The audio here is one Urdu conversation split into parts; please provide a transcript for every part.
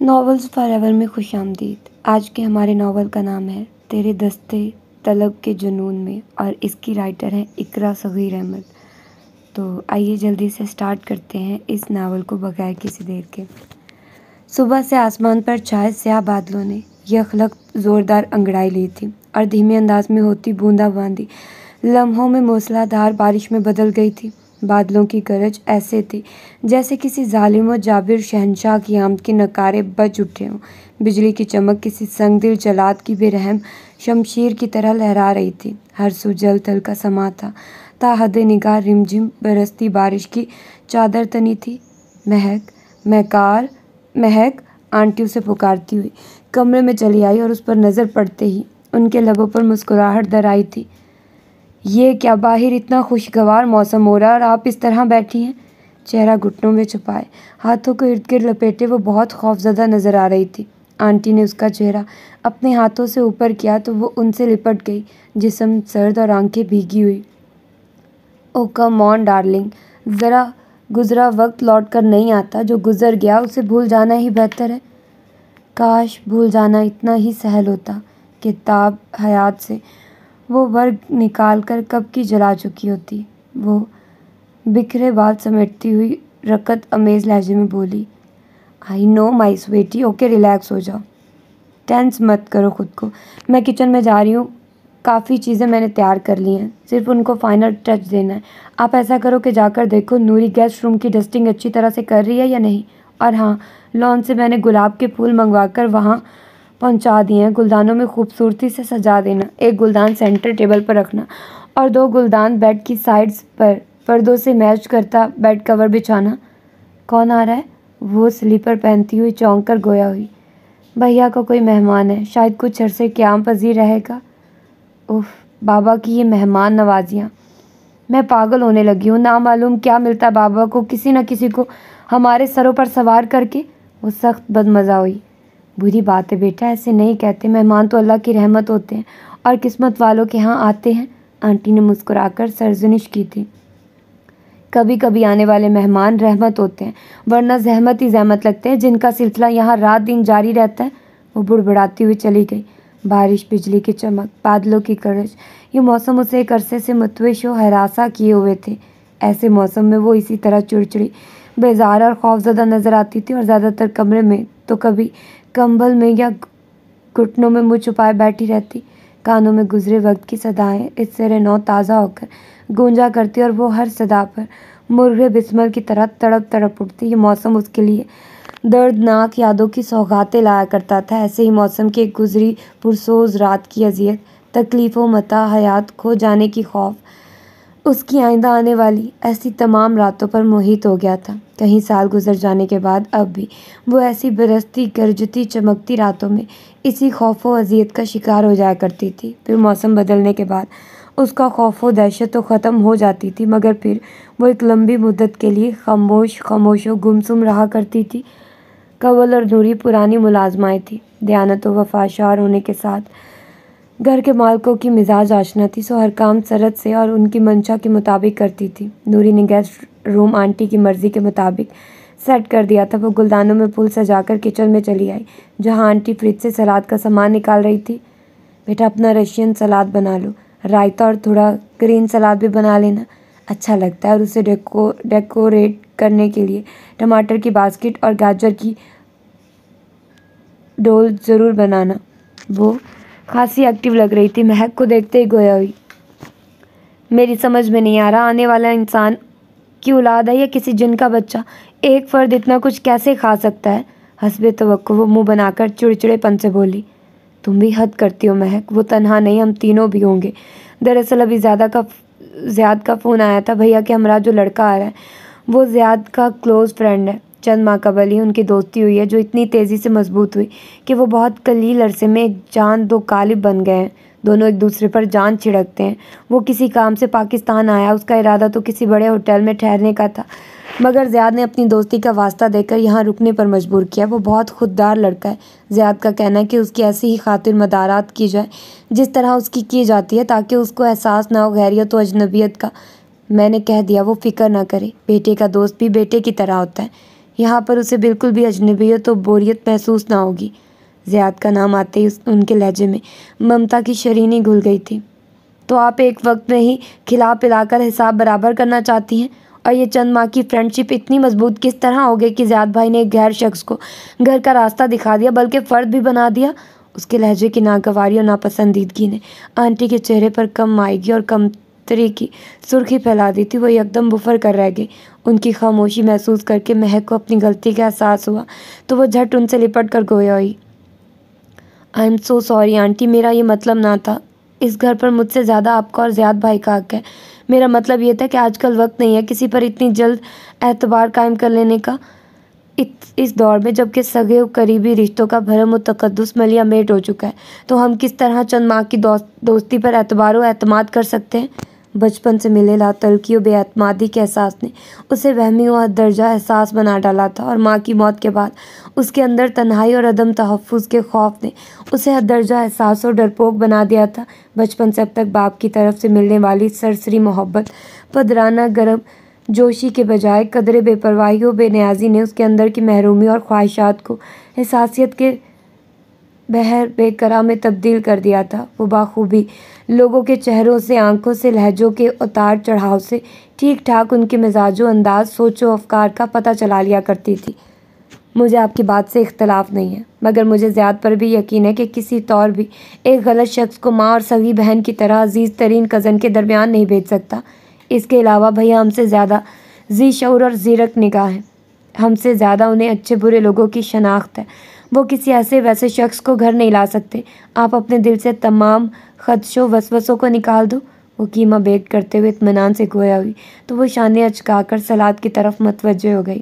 ناولز فار ایور میں خوش آمدید۔ آج کے ہمارے ناول کا نام ہے تیرے دستے طلب کے جنون میں، اور اس کی رائٹر ہیں اقرا صغیر احمد۔ تو آئیے جلدی سے سٹارٹ کرتے ہیں اس ناول کو بغیر کسی دیر کے۔ صبح سے آسمان پر چھائے سیاہ بادلوں نے یکلخت زوردار انگڑائی لی تھی، اور دھیمے انداز میں ہوتی بوندا باندی لمحوں میں موسلا دھار بارش میں بدل گئی تھی۔ بادلوں کی گرج ایسے تھی جیسے کسی ظالم و جابر شہنشاہ کی آمد کے نعرے بج اٹھے ہوں۔ بجلی کی چمک کسی سنگ دل جلاد کی بے رحم شمشیر کی طرح لہرا رہی تھی۔ ہر سو جل تھل کا سما تھا، تا حد نگاہ رم جھم برستی بارش کی چادر تنی تھی۔ مہک، مہکار، مہک، آنٹی اسے پکارتی ہوئی کمرے میں چلی آئی، اور اس پر نظر پڑتے ہی ان کے لبوں پر مسکراہٹ در آئی تھی۔ یہ کیا، باہر اتنا خوشگوار موسم ہو رہا ہے اور آپ اس طرح بیٹھی ہیں؟ چہرہ گھٹنوں میں چھپائے، ہاتھوں کو ارد گرد لپیٹے وہ بہت خوفزدہ نظر آ رہی تھی۔ آنٹی نے اس کا چہرہ اپنے ہاتھوں سے اوپر کیا تو وہ ان سے لپٹ گئی، جسم سرد اور آنکھیں بھیگی ہوئی۔ اوہ کم آن ڈارلنگ، ذرا گزرا وقت لوٹ کر نہیں آتا، جو گزر گیا اسے بھول جانا ہی بہتر ہے۔ کاش بھول جانا اتنا ہی سہل ہوتا کہ تاب حیات سے وہ برگ نکال کر کب کی جلا چکی ہوتی۔ وہ بکھرے بال سمیٹتی ہوئی رقت آمیز لہجے میں بولی، آئی نو مائی سویٹی، اوکے ریلیکس ہو جاؤ، ٹینس مت کرو خود کو۔ میں کچن میں جا رہی ہوں، کافی چیزیں میں نے تیار کر لی ہیں، صرف ان کو فائنل ٹچ دینا ہے۔ آپ ایسا کرو کہ جا کر دیکھو نوری گیسٹ روم کی ڈسٹنگ اچھی طرح سے کر رہی ہے یا نہیں، اور ہاں، لان سے میں نے گلاب کے پھول منگوا کر وہاں پہنچا دیے ہیں، گلدانوں میں خوبصورتی سے سجا دینا، ایک گلدان سینٹر ٹیبل پر رکھنا اور دو گلدان بیڈ کی سائڈز پر پردوں سے میچ کرتا بیڈ کور بچھانا۔ کون آ رہا ہے؟ وہ سلیپر پہنتی ہوئی چونک کر گویا ہوئی۔ بھیا کا کوئی مہمان ہے، شاید کچھ عرصے قیام پذیر رہے گا۔ اف، بابا کی یہ مہمان نوازیاں، میں پاگل ہونے لگی ہوں، نامعلوم کیا ملتا بابا کو کسی نہ کسی کو ہمارے سروں پر سوار کر کے۔ وہ سخت بدمزہ ہوئی۔ بری بات ہے بیٹا، ایسے نہیں کہتے، مہمان تو اللہ کی رحمت ہوتے ہیں اور قسمت والوں کے ہاں آتے ہیں۔ آنٹی نے مسکرا کر سرزنش کی تھی۔ کبھی کبھی آنے والے مہمان رحمت ہوتے ہیں، ورنہ زحمت ہی زحمت لگتے ہیں، جن کا سلسلہ یہاں رات دن جاری رہتا ہے۔ وہ بڑبڑاتی ہوئی چلی گئی۔ بارش، بجلی کی چمک، بادلوں کی گرج، یہ موسم اسے ایک عرصے سے متوش و ہراساں کیے ہوئے تھے۔ ایسے موسم میں وہ اسی طرح چڑچڑی، بیزار اور خوفزدہ نظر آتی تھی، اور زیادہ تر کمرے میں تو کبھی کمبل میں یا گھٹنوں میں منہ چھپائے بیٹھی رہتی۔ کانوں میں گزرے وقت کی صدائیں اس سرے نو تازہ ہو کر گونجا کرتی، اور وہ ہر صدا پر مرغ بسمل کی طرح تڑپ تڑپ اٹھتی۔ یہ موسم اس کے لیے دردناک یادوں کی سوغاتیں لایا کرتا تھا۔ ایسے ہی موسم کی ایک گزری پرسوز رات کی اذیت، تکلیف و متاع حیات کھو جانے کی خوف اس کی آئندہ آنے والی ایسی تمام راتوں پر محیط ہو گیا تھا۔ کئی سال گزر جانے کے بعد اب بھی وہ ایسی برستی گرجتی چمکتی راتوں میں اسی خوف و اذیت کا شکار ہو جایا کرتی تھی۔ پھر موسم بدلنے کے بعد اس کا خوف و دہشت تو ختم ہو جاتی تھی، مگر پھر وہ ایک لمبی مدت کے لیے خاموش و گمسم رہا کرتی تھی۔ کنول اور نوری پرانی ملازمائیں تھیں، دیانت و وفا شعار ہونے کے ساتھ گھر کے مالکوں کی مزاج آشنا تھی، سو ہر کام سرت سے اور ان کی منشا کے مطابق کرتی تھی۔ نوری نے گیسٹ روم آنٹی کی مرضی کے مطابق سیٹ کر دیا تھا۔ وہ گلدانوں میں پھول سجا کر کچن میں چلی آئی، جہاں آنٹی فریج سے سلاد کا سامان نکال رہی تھی۔ بیٹا اپنا رشین سلاد بنا لو، رائتا اور تھوڑا گرین سلاد بھی بنا لینا، اچھا لگتا ہے، اور اسے ڈیکوریٹ کرنے کے لیے ٹماٹر کی باسکٹ اور گاجر کی ڈول ضرور بنانا۔ وہ خاصی ایکٹیو لگ رہی تھی۔ مہک کو دیکھتے ہی گویا ہوئی، میری سمجھ میں نہیں آ رہا، آنے والا انسان کی اولاد ہے یا کسی جن کا بچہ؟ ایک فرد اتنا کچھ کیسے کھا سکتا ہے؟ حسب توقع وہ منہ بنا کر چڑچڑے پن سے بولی، تم بھی حد کرتی ہو مہک، وہ تنہا نہیں، ہم تینوں بھی ہوں گے۔ دراصل ابھی زیاد کا فون آیا تھا، بھیا کے ہمراہ جو لڑکا آ رہا ہے وہ زیاد کا کلوز فرینڈ ہے۔ چند ماہ قبل ہی ان کی دوستی ہوئی ہے، جو اتنی تیزی سے مضبوط ہوئی کہ وہ بہت قلیل عرصے میں ایک جان دو قالب بن گئے ہیں۔ دونوں ایک دوسرے پر جان چھڑکتے ہیں۔ وہ کسی کام سے پاکستان آیا، اس کا ارادہ تو کسی بڑے ہوٹل میں ٹھہرنے کا تھا، مگر زیاد نے اپنی دوستی کا واسطہ دے کر یہاں رکنے پر مجبور کیا۔ وہ بہت خوددار لڑکا ہے۔ زیاد کا کہنا ہے کہ اس کی ایسی ہی خاطر مدارات کی جائے جس طرح اس کی جاتی ہے، تاکہ اس کو احساس نہ ہو غیریت و اجنبیت کا۔ میں نے کہہ دیا وہ فکر نہ کرے، بیٹے کا دوست بھی بیٹے کی طرح ہوتا ہے، یہاں پر اسے بالکل بھی اجنبیت و بوریت محسوس نہ ہوگی۔ زیاد کا نام آتے ہی ان کے لہجے میں ممتا کی شرینی گھل گئی تھی۔ تو آپ ایک وقت میں ہی کھلا پلا کر حساب برابر کرنا چاہتی ہیں؟ اور یہ چند ماہ کی فرینڈ شپ اتنی مضبوط کس طرح ہو گئی کہ زیاد بھائی نے ایک غیر شخص کو گھر کا راستہ دکھا دیا، بلکہ فرد بھی بنا دیا؟ اس کے لہجے کی ناگواری اور ناپسندیدگی نے آنٹی کے چہرے پر کم مائگی اور کمتری کی سرخی پھیلا دی تھی۔ وہ یکدم بفر کر رہ گئی۔ ان کی خاموشی محسوس کر کے مہک کو اپنی غلطی کا احساس ہوا تو وہ جھٹ ان سے لپٹ کر گویا ہوئی، I am so sorry aunty, میرا یہ مطلب نہ تھا۔ اس گھر پر مجھ سے زیادہ آپ کا اور زیاد بھائی کا حق ہے۔ میرا مطلب یہ تھا کہ آج کل وقت نہیں ہے کسی پر اتنی جلد اعتبار قائم کر لینے کا۔ اس دور میں جب کہ سگے و قریبی رشتوں کا بھرم و تقدس ملیا میٹ ہو چکا ہے، تو ہم کس طرح چند ماہ کی دوستی پر اعتبار و اعتماد کر سکتے ہیں؟ بچپن سے ملے لاتعلقی و بے اعتمادی کے احساس نے اسے وہمی و حد درجہ احساس بنا ڈالا تھا، اور ماں کی موت کے بعد اس کے اندر تنہائی اور عدم تحفظ کے خوف نے اسے حد درجہ احساس اور ڈرپوک بنا دیا تھا۔ بچپن سے اب تک باپ کی طرف سے ملنے والی سرسری محبت، پدرانہ گرم جوشی کے بجائے قدرے بے پرواہی و بے نیازی نے اس کے اندر کی محرومی اور خواہشات کو حساسیت کے بحر بے کرا میں تبدیل کر دیا تھا۔ وہ بخوبی لوگوں کے چہروں سے، آنکھوں سے، لہجوں کے اتار چڑھاؤ سے ٹھیک ٹھاک ان کے مزاج و انداز، سوچ و افکار کا پتہ چلا لیا کرتی تھی۔ مجھے آپ کی بات سے اختلاف نہیں ہے، مگر مجھے زیاد پر بھی یقین ہے کہ کسی طور بھی ایک غلط شخص کو ماں اور سگی بہن کی طرح عزیز ترین کزن کے درمیان نہیں بھیج سکتا۔ اس کے علاوہ بھیا ہم سے زیادہ ذی شعور اور زیرک نگاہ ہیں۔ ہم سے زیادہ انہیں اچھے برے لوگوں کی شناخت ہے۔ وہ کسی ایسے ویسے شخص کو گھر نہیں لا سکتے۔ آپ اپنے دل سے تمام خدش و وسوسوں کو نکال دو۔ وہ کیما بیک کرتے ہوئے اطمینان سے گویا ہوئی تو وہ شانے اچکا کر سلاد کی طرف متوجہ ہو گئی۔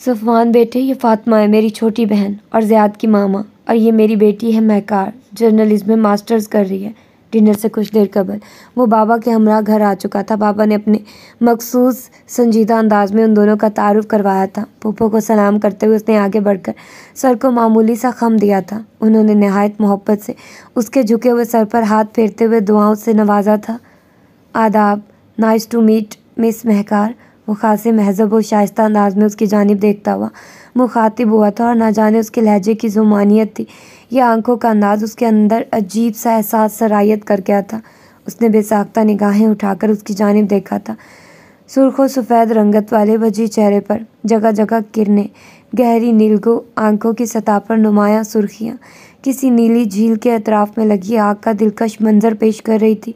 صفوان بیٹے، یہ فاطمہ ہے، میری چھوٹی بہن اور زیاد کی ماما، اور یہ میری بیٹی ہے مہکار، جرنلزم میں ماسٹرز کر رہی ہے۔ ڈنر سے کچھ دیر قبل وہ بابا کے ہمراہ گھر آ چکا تھا۔ بابا نے اپنے مخصوص سنجیدہ انداز میں ان دونوں کا تعارف کروایا تھا۔ پھوپھو کو سلام کرتے ہوئے اس نے آگے بڑھ کر سر کو معمولی سا خم دیا تھا۔ انہوں نے نہایت محبت سے اس کے جھکے ہوئے سر پر ہاتھ پھیرتے ہوئے دعاؤں سے نوازا تھا۔ آداب، نائس ٹو میٹ مس مہکار۔ وہ خاصے مہذب و شائستہ انداز میں اس کی جانب دیکھتا ہوا مخاطب ہوا تھا، اور نہ جانے اس کے لہجے کی ذومانیت تھی یا آنکھوں کا انداز اس کے اندر عجیب سا احساس سرایت کر گیا تھا۔ اس نے بے ساختہ نگاہیں اٹھا کر اس کی جانب دیکھا تھا۔ سرخ و سفید رنگت والے وجہ چہرے پر جگہ جگہ کرنیں، گہری نیلگو آنکھوں کی سطح پر نمایاں سرخیاں کسی نیلی جھیل کے اطراف میں لگی آگ کا دلکش منظر پیش کر رہی تھی،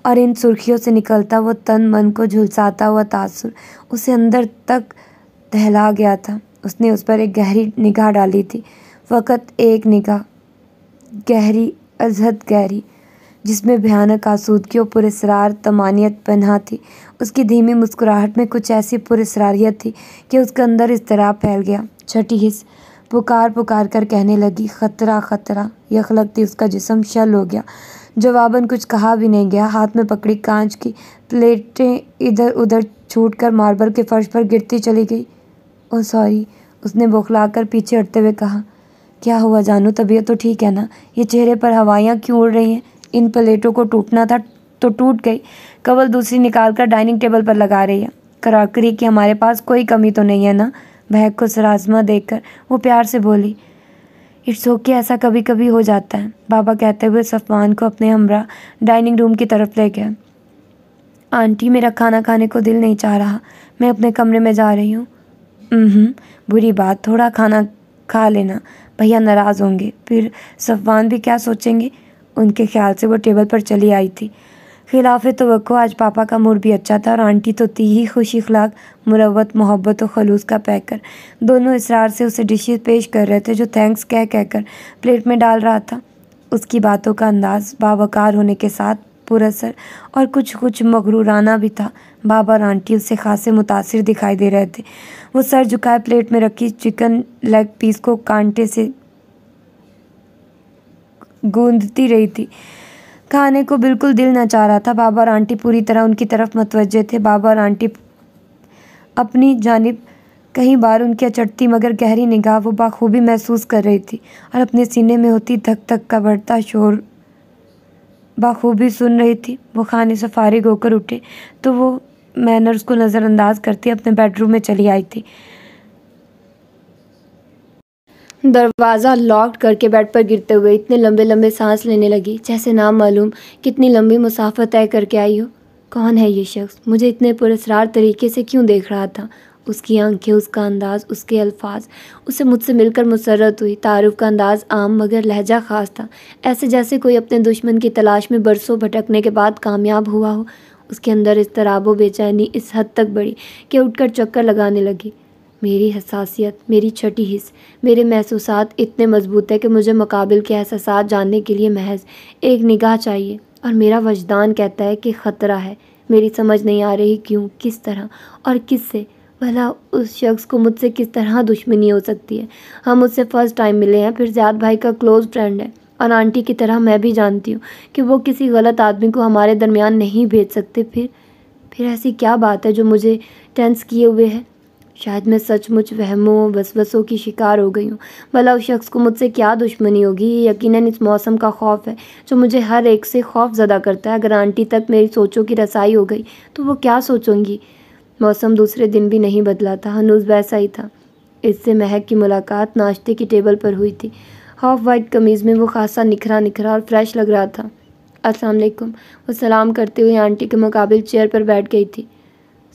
اور ان سرخیوں سے نکلتا وہ تن من کو جھلساتا ہوا تاثر اسے اندر تک دہلا گیا تھا۔ اس نے اس پر ایک گہری نگاہ ڈالی تھی، فقط ایک نگاہ، گہری ازحد گہری، جس میں بھیانک آسودگی و پراسرار طمانینت پنہاں تھی۔ اس کی دھیمی مسکراہٹ میں کچھ ایسی پراسراریت تھی کہ اس کے اندر اضطراب پھیل گیا۔ چھٹی حس پکار پکار کر کہنے لگی، خطرہ خطرہ۔ یک لگتی اس کا جسم شل ہو گیا۔ جواباً کچھ کہا بھی نہیں گیا۔ ہاتھ میں پکڑی کانچ کی پلیٹیں ادھر ادھر چھوٹ کر ماربل کے فرش پر گرتی چلی گئی۔ اوہ سوری، اس نے بوکھلا کر پیچھے ہٹتے ہوئے کہا۔ کیا ہوا جانو، طبیعت تو ٹھیک ہے نا؟ یہ چہرے پر ہوائیاں کیوں اڑ رہی ہیں؟ ان پلیٹوں کو ٹوٹنا تھا تو ٹوٹ گئی، کنول دوسری نکال کر ڈائننگ ٹیبل پر لگا رہی ہے۔ کراکری کی ہمارے پاس کوئی کمی تو نہیں ہے نا؟ مہک کو سرازمہ دیکھ کر وہ پیار سے بولی۔ اٹس اوکے، ایسا کبھی کبھی ہو جاتا ہے، بابا کہتے ہوئے صفوان کو اپنے ہمراہ ڈائننگ روم کی طرف لے گیا۔ آنٹی، میرا کھانا کھانے کو دل نہیں چاہ رہا، میں اپنے کمرے میں جا رہی ہوں۔ بری بات، تھوڑا کھانا کھا لینا، بھیا ناراض ہوں گے، پھر صفوان بھی کیا سوچیں گے؟ ان کے خیال سے وہ ٹیبل پر چلی آئی تھی۔ خلاف توقع آج پاپا کا موڈ بھی اچھا تھا، اور آنٹی تو تھی ہی خوش اخلاق، مروت، محبت و خلوص کا پیکر۔ دونوں اصرار سے اسے ڈشز پیش کر رہے تھے جو تھینکس کہہ کہہ کر پلیٹ میں ڈال رہا تھا۔ اس کی باتوں کا انداز باوقار ہونے کے ساتھ پراثر اور کچھ مغرورانہ بھی تھا۔ بابا اور آنٹی اس سے خاصے متاثر دکھائی دے رہے تھے۔ وہ سر جھکائے پلیٹ میں رکھی چکن لیگ پیس کو کانٹے سے گوندتی رہی تھی۔ کھانے کو بالکل دل نہ چاہ رہا تھا۔ بابا اور آنٹی پوری طرح ان کی طرف متوجہ تھے۔ بابا اور آنٹی اپنی جانب کئی بار ان کی اچٹتی مگر گہری نگاہ وہ بخوبی محسوس کر رہی تھی، اور اپنے سینے میں ہوتی دھک دھک کا بڑھتا شور بخوبی سن رہی تھی۔ وہ کھانے سے فارغ ہو کر اٹھے تو وہ مینرز کو نظر انداز کرتی اپنے بیڈ روم میں چلی آئی تھی۔ دروازہ لاکڈ کر کے بیڈ پر گرتے ہوئے اتنے لمبے لمبے سانس لینے لگی جیسے نام معلوم کتنی لمبی مسافت طے کر کے آئی ہو۔ کون ہے یہ شخص؟ مجھے اتنے پراسرار طریقے سے کیوں دیکھ رہا تھا؟ اس کی آنکھیں، اس کا انداز، اس کے الفاظ۔ اسے مجھ سے مل کر مسرت ہوئی۔ تعارف کا انداز عام مگر لہجہ خاص تھا، ایسے جیسے کوئی اپنے دشمن کی تلاش میں برسوں بھٹکنے کے بعد کامیاب ہوا ہو۔ اس کے اندر اضطراب و بے چینی اس حد تک بڑھی کہ اٹھ کر چکر لگانے لگی۔ میری حساسیت، میری چھٹی حس، میرے محسوسات اتنے مضبوط ہے کہ مجھے مقابل کے احساسات جاننے کے لیے محض ایک نگاہ چاہیے، اور میرا وجدان کہتا ہے کہ خطرہ ہے۔ میری سمجھ نہیں آ رہی کیوں، کس طرح اور کس سے۔ بھلا اس شخص کو مجھ سے کس طرح دشمنی ہو سکتی ہے؟ ہم اس سے فرسٹ ٹائم ملے ہیں، پھر زیاد بھائی کا کلوز فرینڈ ہے، اور آنٹی کی طرح میں بھی جانتی ہوں کہ وہ کسی غلط آدمی کو ہمارے درمیان نہیں بھیج سکتے۔ پھر ایسی کیا بات ہے جو مجھے ٹینس کیے ہوئے ہے؟ شاید میں سچ مچ وہموں وسوسوں کی شکار ہو گئی ہوں۔ بھلا اس شخص کو مجھ سے کیا دشمنی ہوگی؟ یہ یقیناً اس موسم کا خوف ہے جو مجھے ہر ایک سے خوف زدہ کرتا ہے۔ اگر آنٹی تک میری سوچوں کی رسائی ہو گئی تو وہ کیا سوچوں گی؟ موسم دوسرے دن بھی نہیں بدلا تھا، ہنوز ویسا ہی تھا۔ اس سے مہک کی ملاقات ناشتے کی ٹیبل پر ہوئی تھی۔ ہاف وائٹ قمیض میں وہ خاصا نکھرا اور فریش لگ رہا تھا۔ السلام علیکم، وہ سلام کرتے ہوئے آنٹی کے مقابل چیئر پر بیٹھ گئی تھی۔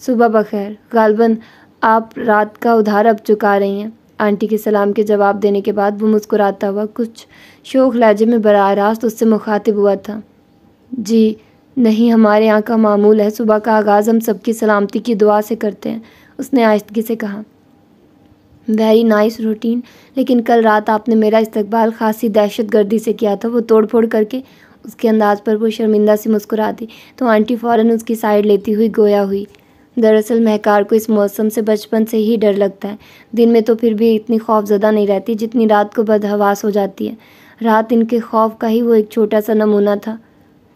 صبح بخیر، غالباً آپ رات کا ادھار اب چکا رہی ہیں۔ آنٹی کے سلام کے جواب دینے کے بعد وہ مسکراتا ہوا کچھ شوخ لہجے میں براہ راست اس سے مخاطب ہوا تھا۔ جی نہیں، ہمارے یہاں کا معمول ہے، صبح کا آغاز ہم سب کی سلامتی کی دعا سے کرتے ہیں، اس نے آہستگی سے کہا۔ ویری نائس روٹین، لیکن کل رات آپ نے میرا استقبال خاصی دہشت گردی سے کیا تھا۔ وہ توڑ پھوڑ کر کے اس کے انداز پر وہ شرمندہ سی مسکرا دی تو آنٹی فوراً اس کی سائڈ لیتی ہوئی گویا ہوئی۔ دراصل مہکار کو اس موسم سے بچپن سے ہی ڈر لگتا ہے۔ دن میں تو پھر بھی اتنی خوف زدہ نہیں رہتی جتنی رات کو بدحواس ہو جاتی ہے۔ رات ان کے خوف کا ہی وہ ایک چھوٹا سا نمونہ تھا۔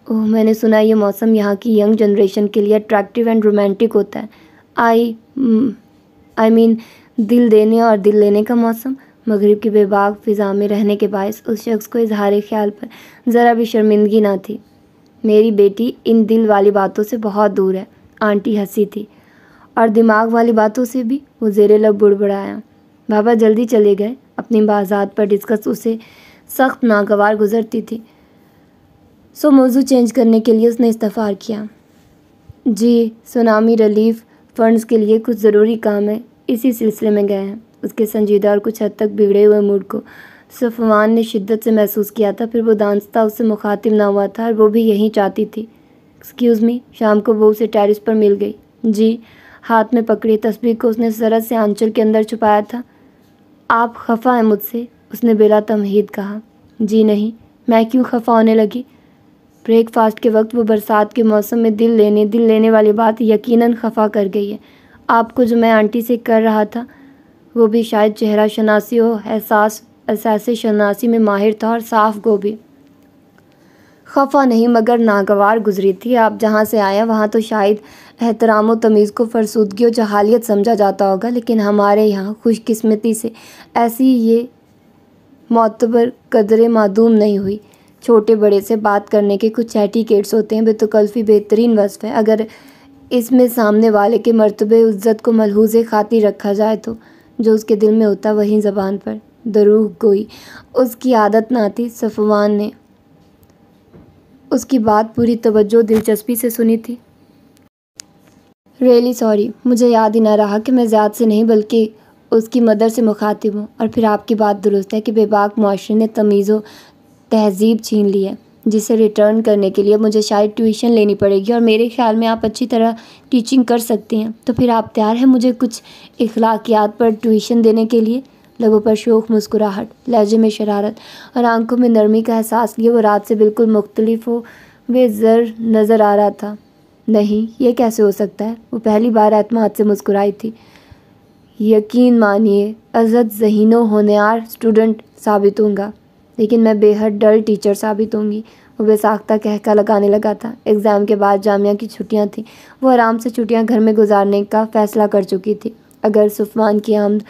اوہ، میں نے سنا یہ موسم یہاں کی ینگ جنریشن کے لیے اٹریکٹیو اینڈ رومانٹک ہوتا ہے۔ آئی مین دل دینے اور دل لینے کا موسم۔ مغرب کی بے باک فضا میں رہنے کے باعث اس شخص کو اظہار خیال پر ذرا بھی شرمندگی نہ تھی۔ میری بیٹی ان دل والی باتوں سے بہت دور ہے، آنٹی ہنسی تھی۔ اور دماغ والی باتوں سے بھی، وہ زیر لب بڑبڑایا۔ بابا جلدی چلے گئے؟ اپنی بازات پر ڈسکس اسے سخت ناگوار گزرتی تھی، سو موضوع چینج کرنے کے لیے اس نے استفسار کیا۔ جی، سونامی ریلیف فنڈز کے لیے کچھ ضروری کام ہے، اسی سلسلے میں گئے ہیں۔ اس کے سنجیدہ اور کچھ حد تک بگڑے ہوئے موڈ کو صفوان نے شدت سے محسوس کیا تھا۔ پھر وہ دانستہ اس سے مخاطب نہ ہوا تھا، اور وہ بھی یہی چاہتی تھی۔ ایکسکیوز می، شام کو وہ اسے ٹیرس پر مل گئی۔ جی، ہاتھ میں پکڑی تسبیح کو اس نے سرت سے آنچل کے اندر چھپایا تھا۔ آپ خفا ہیں مجھ سے؟ اس نے بلا تمہید کہا۔ جی نہیں، میں کیوں خفا ہونے لگی؟ بریک فاسٹ کے وقت وہ برسات کے موسم میں دل لینے والی بات یقیناً خفا کر گئی ہے آپ کو۔ جو میں آنٹی سے کر رہا تھا وہ بھی شاید چہرہ شناسی و احساس شناسی میں ماہر تھا، اور صاف گو بھی۔ خفا نہیں مگر ناگوار گزری تھی۔ آپ جہاں سے آئے وہاں تو شاید احترام و تمیز کو فرسودگی و جہالیت سمجھا جاتا ہوگا، لیکن ہمارے یہاں خوش قسمتی سے ایسی یہ معتبر قدریں معدوم نہیں ہوئی۔ چھوٹے بڑے سے بات کرنے کے کچھ ایٹیکیٹس ہوتے ہیں، بتکلفی بہترین وصف ہے اگر اس میں سامنے والے کے مرتبہ عزت کو ملحوظ خاطر رکھا جائے تو۔ جو اس کے دل میں ہوتا وہیں زبان پر۔ دروغ گوئی اس کی عادت نہ تھی۔ صفوان نے اس کی بات پوری توجہ و دلچسپی سے سنی تھی۔ ریئلی سوری، مجھے یاد ہی نہ رہا کہ میں زیاد سے نہیں بلکہ اس کی مدر سے مخاطب ہوں۔ اور پھر آپ کی بات درست ہے کہ بے باک معاشرے نے تمیز و تہذیب چھین لی ہے، جسے ریٹرن کرنے کے لیے مجھے شاید ٹیوشن لینی پڑے گی، اور میرے خیال میں آپ اچھی طرح ٹیچنگ کر سکتی ہیں۔ تو پھر آپ تیار ہیں مجھے کچھ اخلاقیات پر ٹیوشن دینے کے لیے؟ لبوں پر شوخ مسکراہٹ، لہجے میں شرارت اور آنکھوں میں نرمی کا احساس لیے وہ رات سے بالکل مختلف و بے زر نظر آ رہا تھا۔ نہیں، یہ کیسے ہو سکتا ہے؟ وہ پہلی بار اعتماد سے مسکرائی تھی۔ یقین مانیے، عزت ذہین و ہونہار اسٹوڈنٹ ثابت ہوں گا، لیکن میں بے حد ڈل ٹیچر ثابت ہوں گی۔ وہ بے ساختہ کہکا لگانے لگا تھا۔ ایگزام کے بعد جامعہ کی چھٹیاں تھیں۔ وہ آرام سے چھٹیاں گھر میں گزارنے کا فیصلہ کر چکی تھی۔ اگر صفوان کی آمد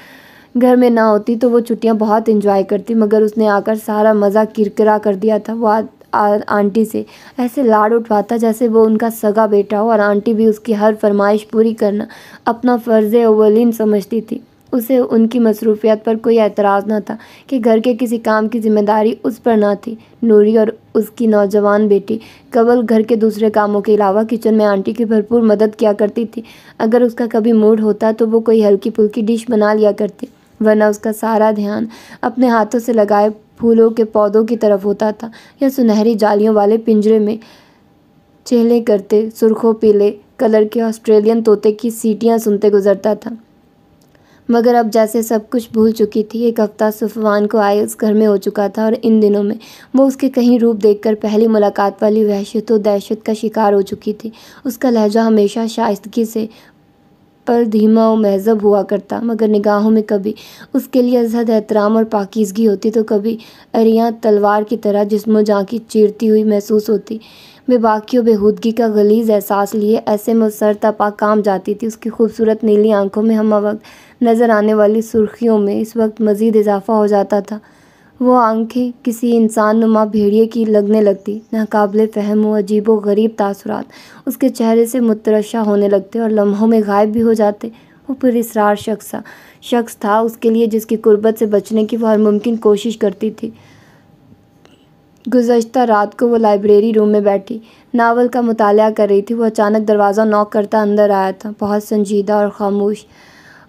گھر میں نہ ہوتی تو وہ چھٹیاں بہت انجوائے کرتی، مگر اس نے آ کر سارا مزہ کرکرا کر دیا تھا۔ وہ آنٹی سے ایسے لاڑ اٹھواتا جیسے وہ ان کا سگا بیٹا ہو، اور آنٹی بھی اس کی ہر فرمائش پوری کرنا اپنا فرض اولین سمجھتی تھی۔ اسے ان کی مصروفیات پر کوئی اعتراض نہ تھا کہ گھر کے کسی کام کی ذمہ داری اس پر نہ تھی۔ نوری اور اس کی نوجوان بیٹی قبل گھر کے دوسرے کاموں کے علاوہ کچن میں آنٹی کی بھرپور مدد کیا کرتی تھی۔ اگر اس کا کبھی موڈ ہوتا تو وہ کوئی ہلکی پھلکی ڈش بنا لیا کرتی، ورنہ اس کا سارا دھیان اپنے ہاتھوں سے لگائے پھولوں کے پودوں کی طرف ہوتا تھا، یا سنہری جالیوں والے پنجرے میں چہلے کرتے سرخوں پیلے کلر کے آسٹریلین طوطے کی سیٹیاں سنتے گزرتا تھا۔ مگر اب جیسے سب کچھ بھول چکی تھی۔ ایک ہفتہ صفوان کو آئے اس گھر میں ہو چکا تھا، اور ان دنوں میں وہ اس کے کہیں روپ دیکھ کر پہلی ملاقات والی وحشت و دہشت کا شکار ہو چکی تھی۔ اس کا لہجہ ہمیشہ شائستگی سے پر دھیما و مہذب ہوا کرتا، مگر نگاہوں میں کبھی اس کے لیے ازحد احترام اور پاکیزگی ہوتی تو کبھی اریاں تلوار کی طرح جسم و جاں کی چیرتی ہوئی محسوس ہوتی۔ بے باکی و بےہودگی کا غلیظ احساس لیے ایسے میں سر تا پا کانپ جاتی تھی۔ اس کی خوبصورت نیلی آنکھوں میں ہمہ وقت نظر آنے والی سرخیوں میں اس وقت مزید اضافہ ہو جاتا تھا۔ وہ آنکھیں کسی انسان نما بھیڑیے کی لگنے لگتی، ناقابل فہم و عجیب و غریب تاثرات اس کے چہرے سے مترشح ہونے لگتے اور لمحوں میں غائب بھی ہو جاتے۔ وہ پر اسرار شخص تھا اس کے لیے، جس کی قربت سے بچنے کی وہ ہر ممکن کوشش کرتی تھی۔ گزشتہ رات کو وہ لائبریری روم میں بیٹھی ناول کا مطالعہ کر رہی تھی۔ وہ اچانک دروازہ نوک کرتا اندر آیا تھا، بہت سنجیدہ اور خاموش۔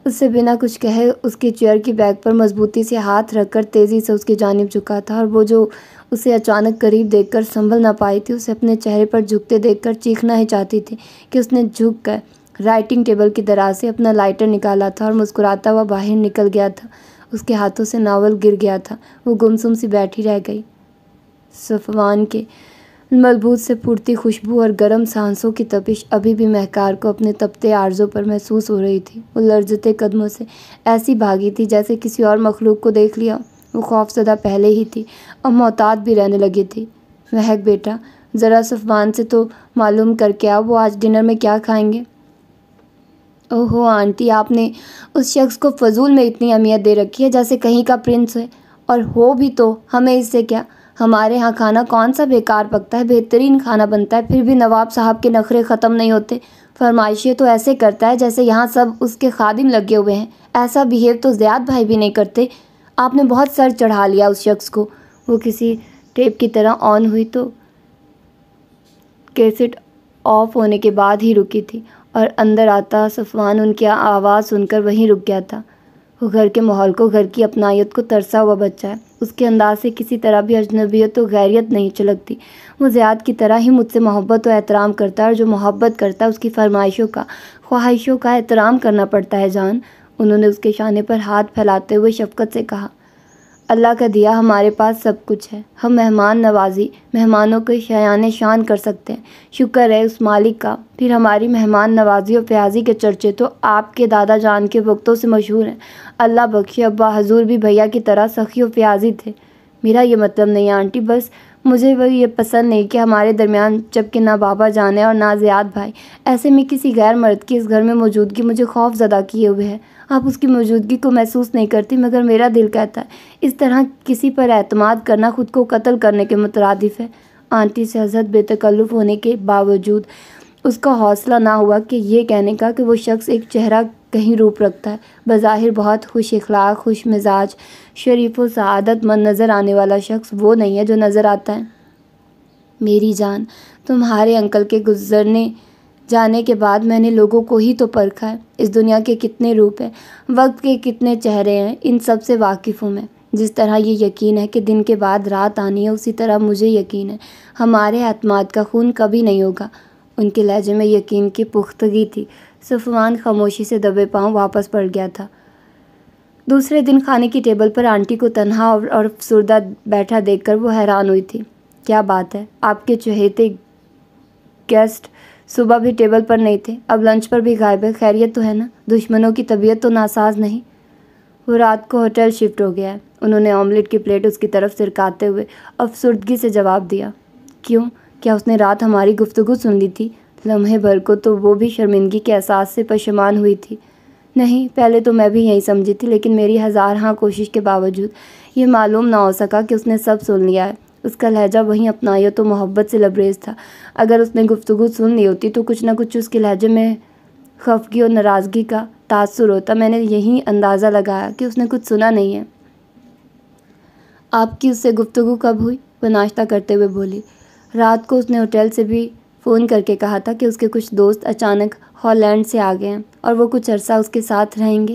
اس سے بنا کچھ کہے اس کی چیئر کی بیک پر مضبوطی سے ہاتھ رکھ کر تیزی سے اس کی جانب جھکا تھا، اور وہ جو اسے اچانک قریب دیکھ کر سنبھل نہ پائی تھی، اسے اپنے چہرے پر جھکتے دیکھ کر چیخنا ہی چاہتی تھی کہ اس نے جھک کر رائٹنگ ٹیبل کی دراز سے اپنا لائٹر نکالا تھا اور مسکراتا ہوا باہر نکل گیا تھا۔ اس کے ہاتھوں سے ناول گر گیا تھا۔ وہ گمسم سی بیٹھی رہ گئی۔ صفوان کے ملبوس سے پھوٹتی خوشبو اور گرم سانسوں کی تپش ابھی بھی مہکار کو اپنے تپتے عارضوں پر محسوس ہو رہی تھی۔ وہ لرزتے قدموں سے ایسی بھاگی تھی جیسے کسی اور مخلوق کو دیکھ لیا۔ وہ خوف زدہ پہلے ہی تھی اور محتاط بھی رہنے لگی تھی۔ مہک بیٹا، ذرا صفوان سے تو معلوم کر کے آؤ وہ آج ڈنر میں کیا کھائیں گے۔ اوہو آنٹی، آپ نے اس شخص کو فضول میں اتنی اہمیت دے رکھی ہے جیسے کہیں کا پرنس ہے، اور ہو بھی تو ہمیں اس سے کیا؟ ہمارے ہاں کھانا کون سا بیکار پکتا ہے، بہترین کھانا بنتا ہے، پھر بھی نواب صاحب کے نخرے ختم نہیں ہوتے۔ فرمائشیں تو ایسے کرتا ہے جیسے یہاں سب اس کے خادم لگے ہوئے ہیں۔ ایسا بیہیو تو زیاد بھائی بھی نہیں کرتے۔ آپ نے بہت سر چڑھا لیا اس شخص کو۔ وہ کسی ٹیپ کی طرح آن ہوئی تو کیسٹ آف ہونے کے بعد ہی رکی تھی، اور اندر آتا صفوان ان کی آواز سن کر وہیں رک گیا تھا۔ وہ گھر کے ماحول کو، گھر کی اپنائیت کو ترسا ہوا بچہ ہے۔ اس کے انداز سے کسی طرح بھی اجنبیت و غیریت نہیں چلکتی۔ وہ زیاد کی طرح ہی مجھ سے محبت و احترام کرتا ہے، اور جو محبت کرتا ہے اس کی فرمائشوں کا، خواہشوں کا احترام کرنا پڑتا ہے جان۔ انہوں نے اس کے شانے پر ہاتھ پھیلاتے ہوئے شفقت سے کہا، اللہ کا دیا ہمارے پاس سب کچھ ہے، ہم مہمان نوازی، مہمانوں کو شایان شان کر سکتے ہیں، شکر ہے اس مالک کا۔ پھر ہماری مہمان نوازی و فیاضی کے چرچے تو آپ کے دادا جان کے وقتوں سے مشہور ہیں۔ اللہ بخشے ابا حضور بھی بھیا کی طرح سخی و فیاضی تھے۔ میرا یہ مطلب نہیں آنٹی، بس مجھے وہ یہ پسند نہیں کہ ہمارے درمیان جبکہ نہ بابا جان ہے اور نہ زیاد بھائی، ایسے میں کسی غیر مرد کی اس گھر میں موجودگی مجھے خوف زدہ کیے ہوئے ہے۔ آپ اس کی موجودگی کو محسوس نہیں کرتی، مگر میرا دل کہتا ہے اس طرح کسی پر اعتماد کرنا خود کو قتل کرنے کے مترادف ہے۔ آنٹی سے ازحد بے تکلف ہونے کے باوجود اس کا حوصلہ نہ ہوا کہ یہ کہنے کا کہ وہ شخص ایک چہرہ کہیں روپ رکھتا ہے، بظاہر بہت خوش اخلاق، خوش مزاج، شریف و سعادت مند نظر آنے والا شخص وہ نہیں ہے جو نظر آتا ہے۔ میری جان، تمہارے انکل کے گزرنے جانے کے بعد میں نے لوگوں کو ہی تو پرکھا ہے۔ اس دنیا کے کتنے روپ ہیں، وقت کے کتنے چہرے ہیں، ان سب سے واقف ہوں میں۔ جس طرح یہ یقین ہے کہ دن کے بعد رات آنی ہے، اسی طرح مجھے یقین ہے ہمارے اعتماد کا خون کبھی نہیں ہوگا۔ ان کے لہجے میں یقین کی پختگی تھی۔ صفوان خاموشی سے دبے پاؤں واپس پڑ گیا تھا۔ دوسرے دن کھانے کی ٹیبل پر آنٹی کو تنہا اور افسردہ بیٹھا دیکھ کر وہ حیران ہوئی تھی۔ کیا بات ہے، آپ کے چہیتے گیسٹ صبح بھی ٹیبل پر نہیں تھے، اب لنچ پر بھی غائب ہے، خیریت تو ہے نا؟ دشمنوں کی طبیعت تو ناساز نہیں؟ وہ رات کو ہوٹل شفٹ ہو گیا ہے، انہوں نے آملیٹ کی پلیٹ اس کی طرف سرکاتے ہوئے افسردگی سے جواب دیا۔ کیوں؟ کیا اس نے رات ہماری گفتگو سن لی تھی؟ لمحے بھر کو تو وہ بھی شرمندگی کے احساس سے پشیمان ہوئی تھی۔ نہیں، پہلے تو میں بھی یہی سمجھی تھی، لیکن میری ہزار ہاں کوشش کے باوجود یہ معلوم نہ ہو سکا کہ اس نے سب سن لیا ہے۔ اس کا لہجہ وہیں اپنایا تو محبت سے لبریز تھا۔ اگر اس نے گفتگو سن لی ہوتی تو کچھ نہ کچھ اس کے لہجے میں خفگی اور ناراضگی کا تاثر ہوتا۔ میں نے یہی اندازہ لگایا کہ اس نے کچھ سنا نہیں ہے۔ آپ کی اس سے گفتگو کب ہوئی؟ وہ ناشتہ کرتے ہوئے بولی۔ رات کو اس نے ہوٹل سے بھی فون کر کے کہا تھا کہ اس کے کچھ دوست اچانک ہالینڈ سے آ گئے ہیں اور وہ کچھ عرصہ اس کے ساتھ رہیں گے۔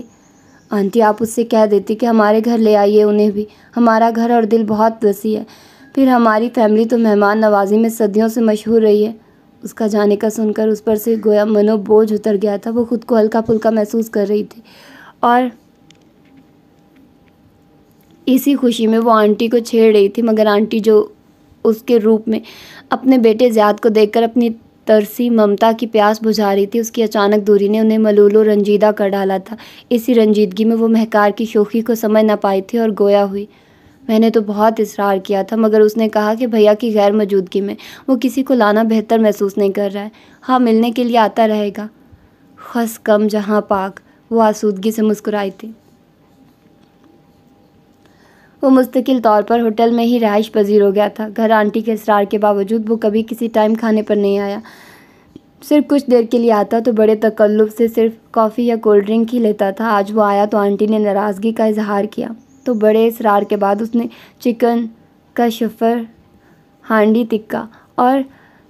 آنٹی، آپ اس سے کہہ دیتی کہ ہمارے گھر لے آئیے انہیں بھی۔ ہمارا گھر اور دل بہت وسیع ہے، پھر ہماری فیملی تو مہمان نوازی میں صدیوں سے مشہور رہی ہے۔ اس کا جانے کا سن کر اس پر سے گویا منو بوجھ اتر گیا تھا۔ وہ خود کو ہلکا پھلکا محسوس کر رہی تھی اور اسی خوشی میں وہ آنٹی کو چھیڑ رہی تھی، مگر آنٹی جو اس کے روپ میں اپنے بیٹے زیاد کو دیکھ کر اپنی ترسی ممتا کی پیاس بجھا رہی تھی، اس کی اچانک دوری نے انہیں ملول و رنجیدہ کر ڈالا تھا۔ اسی رنجیدگی میں وہ مہکار کی شوخی کو سمجھ نہ پائی تھی اور گویا ہوئی۔ میں نے تو بہت اصرار کیا تھا، مگر اس نے کہا کہ بھیا کی غیر موجودگی میں وہ کسی کو لانا بہتر محسوس نہیں کر رہا ہے۔ ہاں، ملنے کے لیے آتا رہے گا۔ خس کم جہاں پاک، وہ آسودگی سے مسکرائی تھی۔ وہ مستقل طور پر ہوٹل میں ہی رہائش پذیر ہو گیا تھا۔ گھر آنٹی کے اصرار کے باوجود وہ کبھی کسی ٹائم کھانے پر نہیں آیا۔ صرف کچھ دیر کے لیے آتا تو بڑے تکلف سے صرف کافی یا کولڈ ڈرنک ہی لیتا تھا۔ آج وہ آیا تو آنٹی نے ناراضگی کا اظہار کیا تو بڑے اصرار کے بعد اس نے چکن کا شفر، ہانڈی ٹکا اور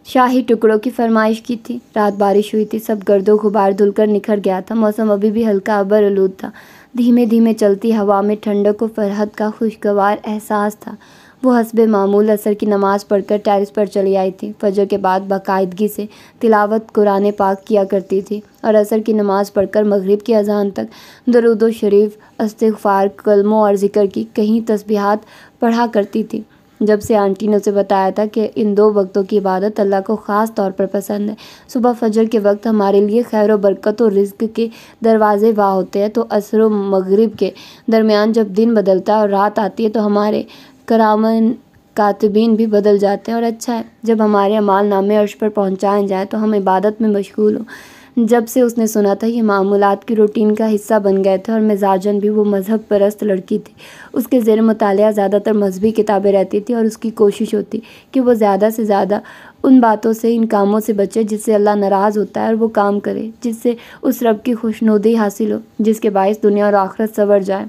شاہی ٹکڑوں کی فرمائش کی تھی۔ رات بارش ہوئی تھی، سب گرد و غبار دھل کر نکھر گیا تھا۔ موسم ابھی بھی ہلکا ابر آلود تھا۔ دھیمے دھیمے چلتی ہوا میں ٹھنڈک و فرحت کا خوشگوار احساس تھا۔ وہ حسب معمول عصر کی نماز پڑھ کر ٹیرس پر چلی آئی تھی۔ فجر کے بعد باقاعدگی سے تلاوت قرآن پاک کیا کرتی تھی اور عصر کی نماز پڑھ کر مغرب کی اذان تک درود و شریف، استغفار، کلموں اور ذکر کی کہیں تسبیحات پڑھا کرتی تھی۔ جب سے آنٹی نے اسے بتایا تھا کہ ان 2 وقتوں کی عبادت اللہ کو خاص طور پر پسند ہے، صبح فجر کے وقت ہمارے لیے خیر و برکت و رزق کے دروازے واہ ہوتے ہیں، تو عصر و مغرب کے درمیان جب دن بدلتا ہے اور رات آتی ہے تو ہمارے کرامن کاتبین بھی بدل جاتے ہیں، اور اچھا ہے جب ہمارے اعمال نامے عرش پر پہنچائے جائیں تو ہم عبادت میں مشغول ہوں۔ جب سے اس نے سنا تھا یہ معمولات کی روٹین کا حصہ بن گئے تھے اور مزاجاً بھی وہ مذہب پرست لڑکی تھی۔ اس کے زیر مطالعہ زیادہ تر مذہبی کتابیں رہتی تھیں اور اس کی کوشش ہوتی کہ وہ زیادہ سے زیادہ ان باتوں سے، ان کاموں سے بچے جس سے اللہ ناراض ہوتا ہے، اور وہ کام کرے جس سے اس رب کی خوشنودی حاصل ہو جس کے باعث دنیا اور آخرت سنور جائے۔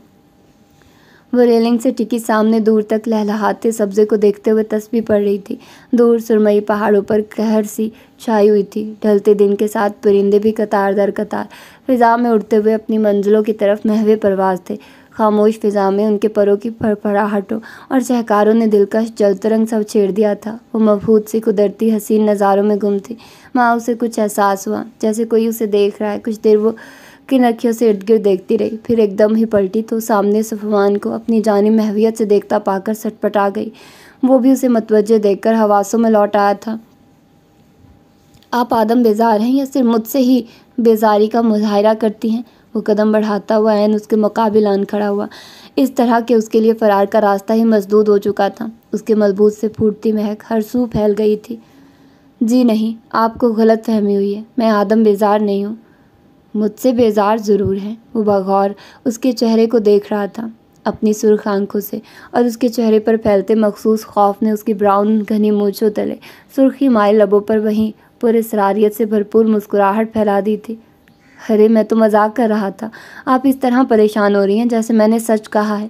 وہ ریلنگ سے ٹکی سامنے دور تک لہلہاتے سبزے کو دیکھتے ہوئے تسبیح پڑھ رہی تھی۔ دور سرمئی پہاڑوں پر قہر سی چھائی ہوئی تھی۔ ڈھلتے دن کے ساتھ پرندے بھی قطار در قطار فضا میں اڑتے ہوئے اپنی منزلوں کی طرف محو پرواز تھے۔ خاموش فضا میں ان کے پروں کی پھڑپھڑاہٹوں اور چہکاروں نے دلکش جلترنگ سب چھیڑ دیا تھا۔ وہ مبہوت سی قدرتی حسین نظاروں میں گم تھی۔ وہاں اسے کچھ احساس ہوا، جیسے کوئی اسے دیکھ رہا ہے۔ کچھ دیر وہ کن اکھیوں سے ارد گرد دیکھتی رہی، پھر ایک دم ہی پلٹی تو سامنے صفوان کو اپنی جانب محویت سے دیکھتا پا کر سٹپٹا گئی۔ وہ بھی اسے متوجہ دیکھ کر حواسوں میں لوٹ آیا تھا۔ آپ آدم بیزار ہیں یا صرف مجھ سے ہی بیزاری کا مظاہرہ کرتی ہیں؟ وہ قدم بڑھاتا ہوا عین اس کے مقابل آن کھڑا ہوا، اس طرح کہ اس کے لیے فرار کا راستہ ہی مسدود ہو چکا تھا۔ اس کے ملبوس سے پھوٹتی مہک ہر سو پھیل گئی تھی۔ جی نہیں، آپ کو غلط فہمی ہوئی ہے، میں آدم بیزار نہیں ہوں۔ مجھ سے بیزار ضرور ہیں۔ وہ بغور اس کے چہرے کو دیکھ رہا تھا اپنی سرخ آنکھوں سے، اور اس کے چہرے پر پھیلتے مخصوص خوف نے اس کی براؤن گھنی مونچھوں تلے سرخی مائل لبوں پر وہیں پر اسراریت سے بھرپور مسکراہٹ پھیلا دی تھی۔ ارے میں تو مذاق کر رہا تھا، آپ اس طرح پریشان ہو رہی ہیں جیسے میں نے سچ کہا ہے۔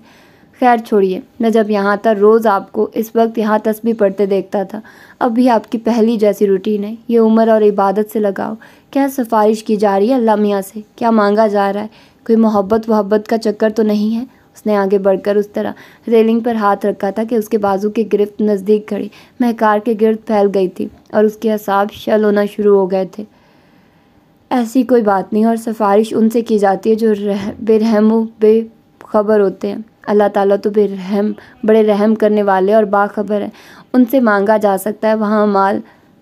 خیر چھوڑیے، میں جب یہاں تھا روز آپ کو اس وقت یہاں تسبیح پڑھتے دیکھتا تھا۔ اب بھی آپ کی پہلی جیسی روٹین ہے، یہ عمر اور عبادت سے لگاؤ۔ کیا سفارش کی جا رہی ہے اللہ میاں سے؟ کیا مانگا جا رہا ہے؟ کوئی محبت کا چکر تو نہیں ہے؟ اس نے آگے بڑھ کر اس طرح ریلنگ پر ہاتھ رکھا تھا کہ اس کے بازو کی گرفت نزدیک کھڑی مہکار کے گرد پھیل گئی تھی اور اس کے اعصاب شل ہونا شروع ہو گئے تھے۔ ایسی کوئی بات نہیں، اور سفارش ان سے کی جاتی ہے جو بے رحم و بے خبر ہوتے ہیں۔ اللہ تعالیٰ تو بڑے رحم کرنے والے اور باخبر ہیں، ان سے مانگا جا سکتا ہے، وہاں اعمال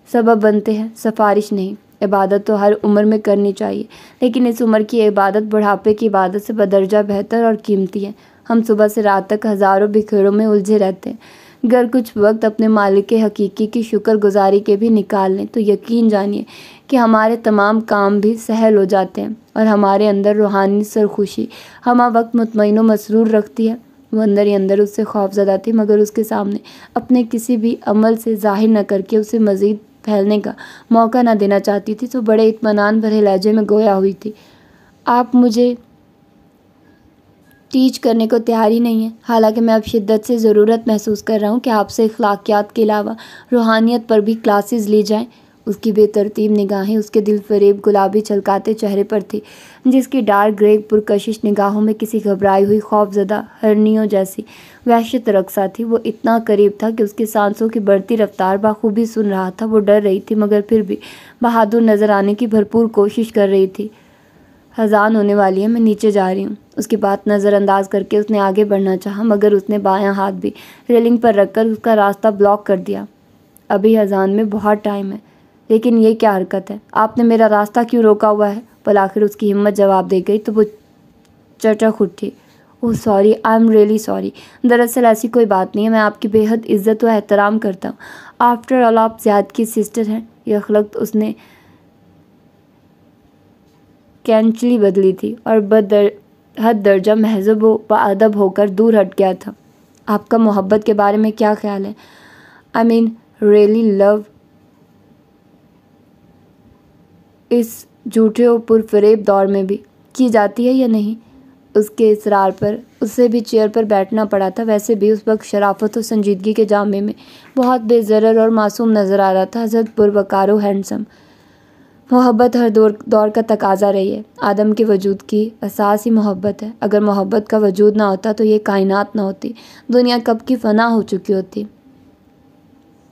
سبب بنتے ہیں، سفارش نہیں۔ عبادت تو ہر عمر میں کرنی چاہیے، لیکن اس عمر کی عبادت بڑھاپے کی عبادت سے بدرجہ بہتر اور قیمتی ہے۔ ہم صبح سے رات تک ہزاروں بکھیروں میں الجھے رہتے ہیں، گر کچھ وقت اپنے مالک حقیقی کی شکر گزاری کے بھی نکال لیں تو یقین جانیے کہ ہمارے تمام کام بھی سہل ہو جاتے ہیں اور ہمارے اندر روحانی سرخوشی ہمہ وقت مطمئن و مسرور رکھتی ہے۔ وہ اندر ہی اندر اس سے خوف زدہ تھی، مگر اس کے سامنے اپنے کسی بھی عمل سے ظاہر نہ کر کے اسے مزید پھیلنے کا موقع نہ دینا چاہتی تھی، تو بڑے اطمینان بھرے لہجے میں گویا ہوئی تھی، آپ مجھے ٹیچ کرنے کو تیار ہی نہیں ہیں، حالانکہ میں اب شدت سے ضرورت محسوس کر رہا ہوں کہ آپ سے اخلاقیات کے علاوہ روحانیت پر بھی کلاسز لی جائیں۔ اس کی بے ترتیب نگاہیں اس کے دل فریب گلابی چھلکاتے چہرے پر تھی، جس کی ڈارک گرے پرکشش نگاہوں میں کسی گھبرائی ہوئی خوف زدہ ہرنیوں جیسی وحشت رقصہ تھی۔ وہ اتنا قریب تھا کہ اس کی سانسوں کی بڑھتی رفتار بخوبی سن رہا تھا۔ وہ ڈر رہی تھی، مگر پھر بھی بہادر نظر آنے کی بھرپور کوشش کر رہی تھی۔ اذان ہونے والی ہے، میں نیچے جا رہی ہوں۔ اس کی بات نظر انداز کر کے اس نے آگے بڑھنا چاہا، مگر اس نے بایاں ہاتھ بھی ریلنگ پر رکھ کر اس کا راستہ بلاک کر دیا۔ ابھی اذان میں بہت ٹائم ہے۔ لیکن یہ کیا حرکت ہے؟ آپ نے میرا راستہ کیوں روکا ہوا ہے؟ بالآخر اس کی ہمت جواب دے گئی تو وہ چٹک اٹھی۔ Oh sorry, I'm really sorry. دراصل ایسی کوئی بات نہیں ہے، میں آپ کی بے حد عزت و احترام کرتا ہوں۔ آفٹر آل آپ زیاد کی سسٹر ہیں۔ یہ اخلاق اس نے کینچلی بدلی تھی اور حد درجہ مہذب و باادب ہو کر دور ہٹ گیا تھا۔ آپ کا محبت کے بارے میں کیا خیال ہے؟ آئی مین ریئلی لو، اس جھوٹے و پرفریب دور میں بھی کی جاتی ہے یا نہیں؟ اس کے اصرار پر اسے بھی چیئر پر بیٹھنا پڑا تھا۔ ویسے بھی اس وقت شرافت و سنجیدگی کے جامے میں بہت بے ضرر اور معصوم نظر آ رہا تھا، حسد پروقار و ہینڈسم۔ محبت ہر دور کا تقاضا رہی ہے۔ آدم کے وجود کی اساس ہی محبت ہے۔ اگر محبت کا وجود نہ ہوتا تو یہ کائنات نہ ہوتی، دنیا کب کی فنا ہو چکی ہوتی۔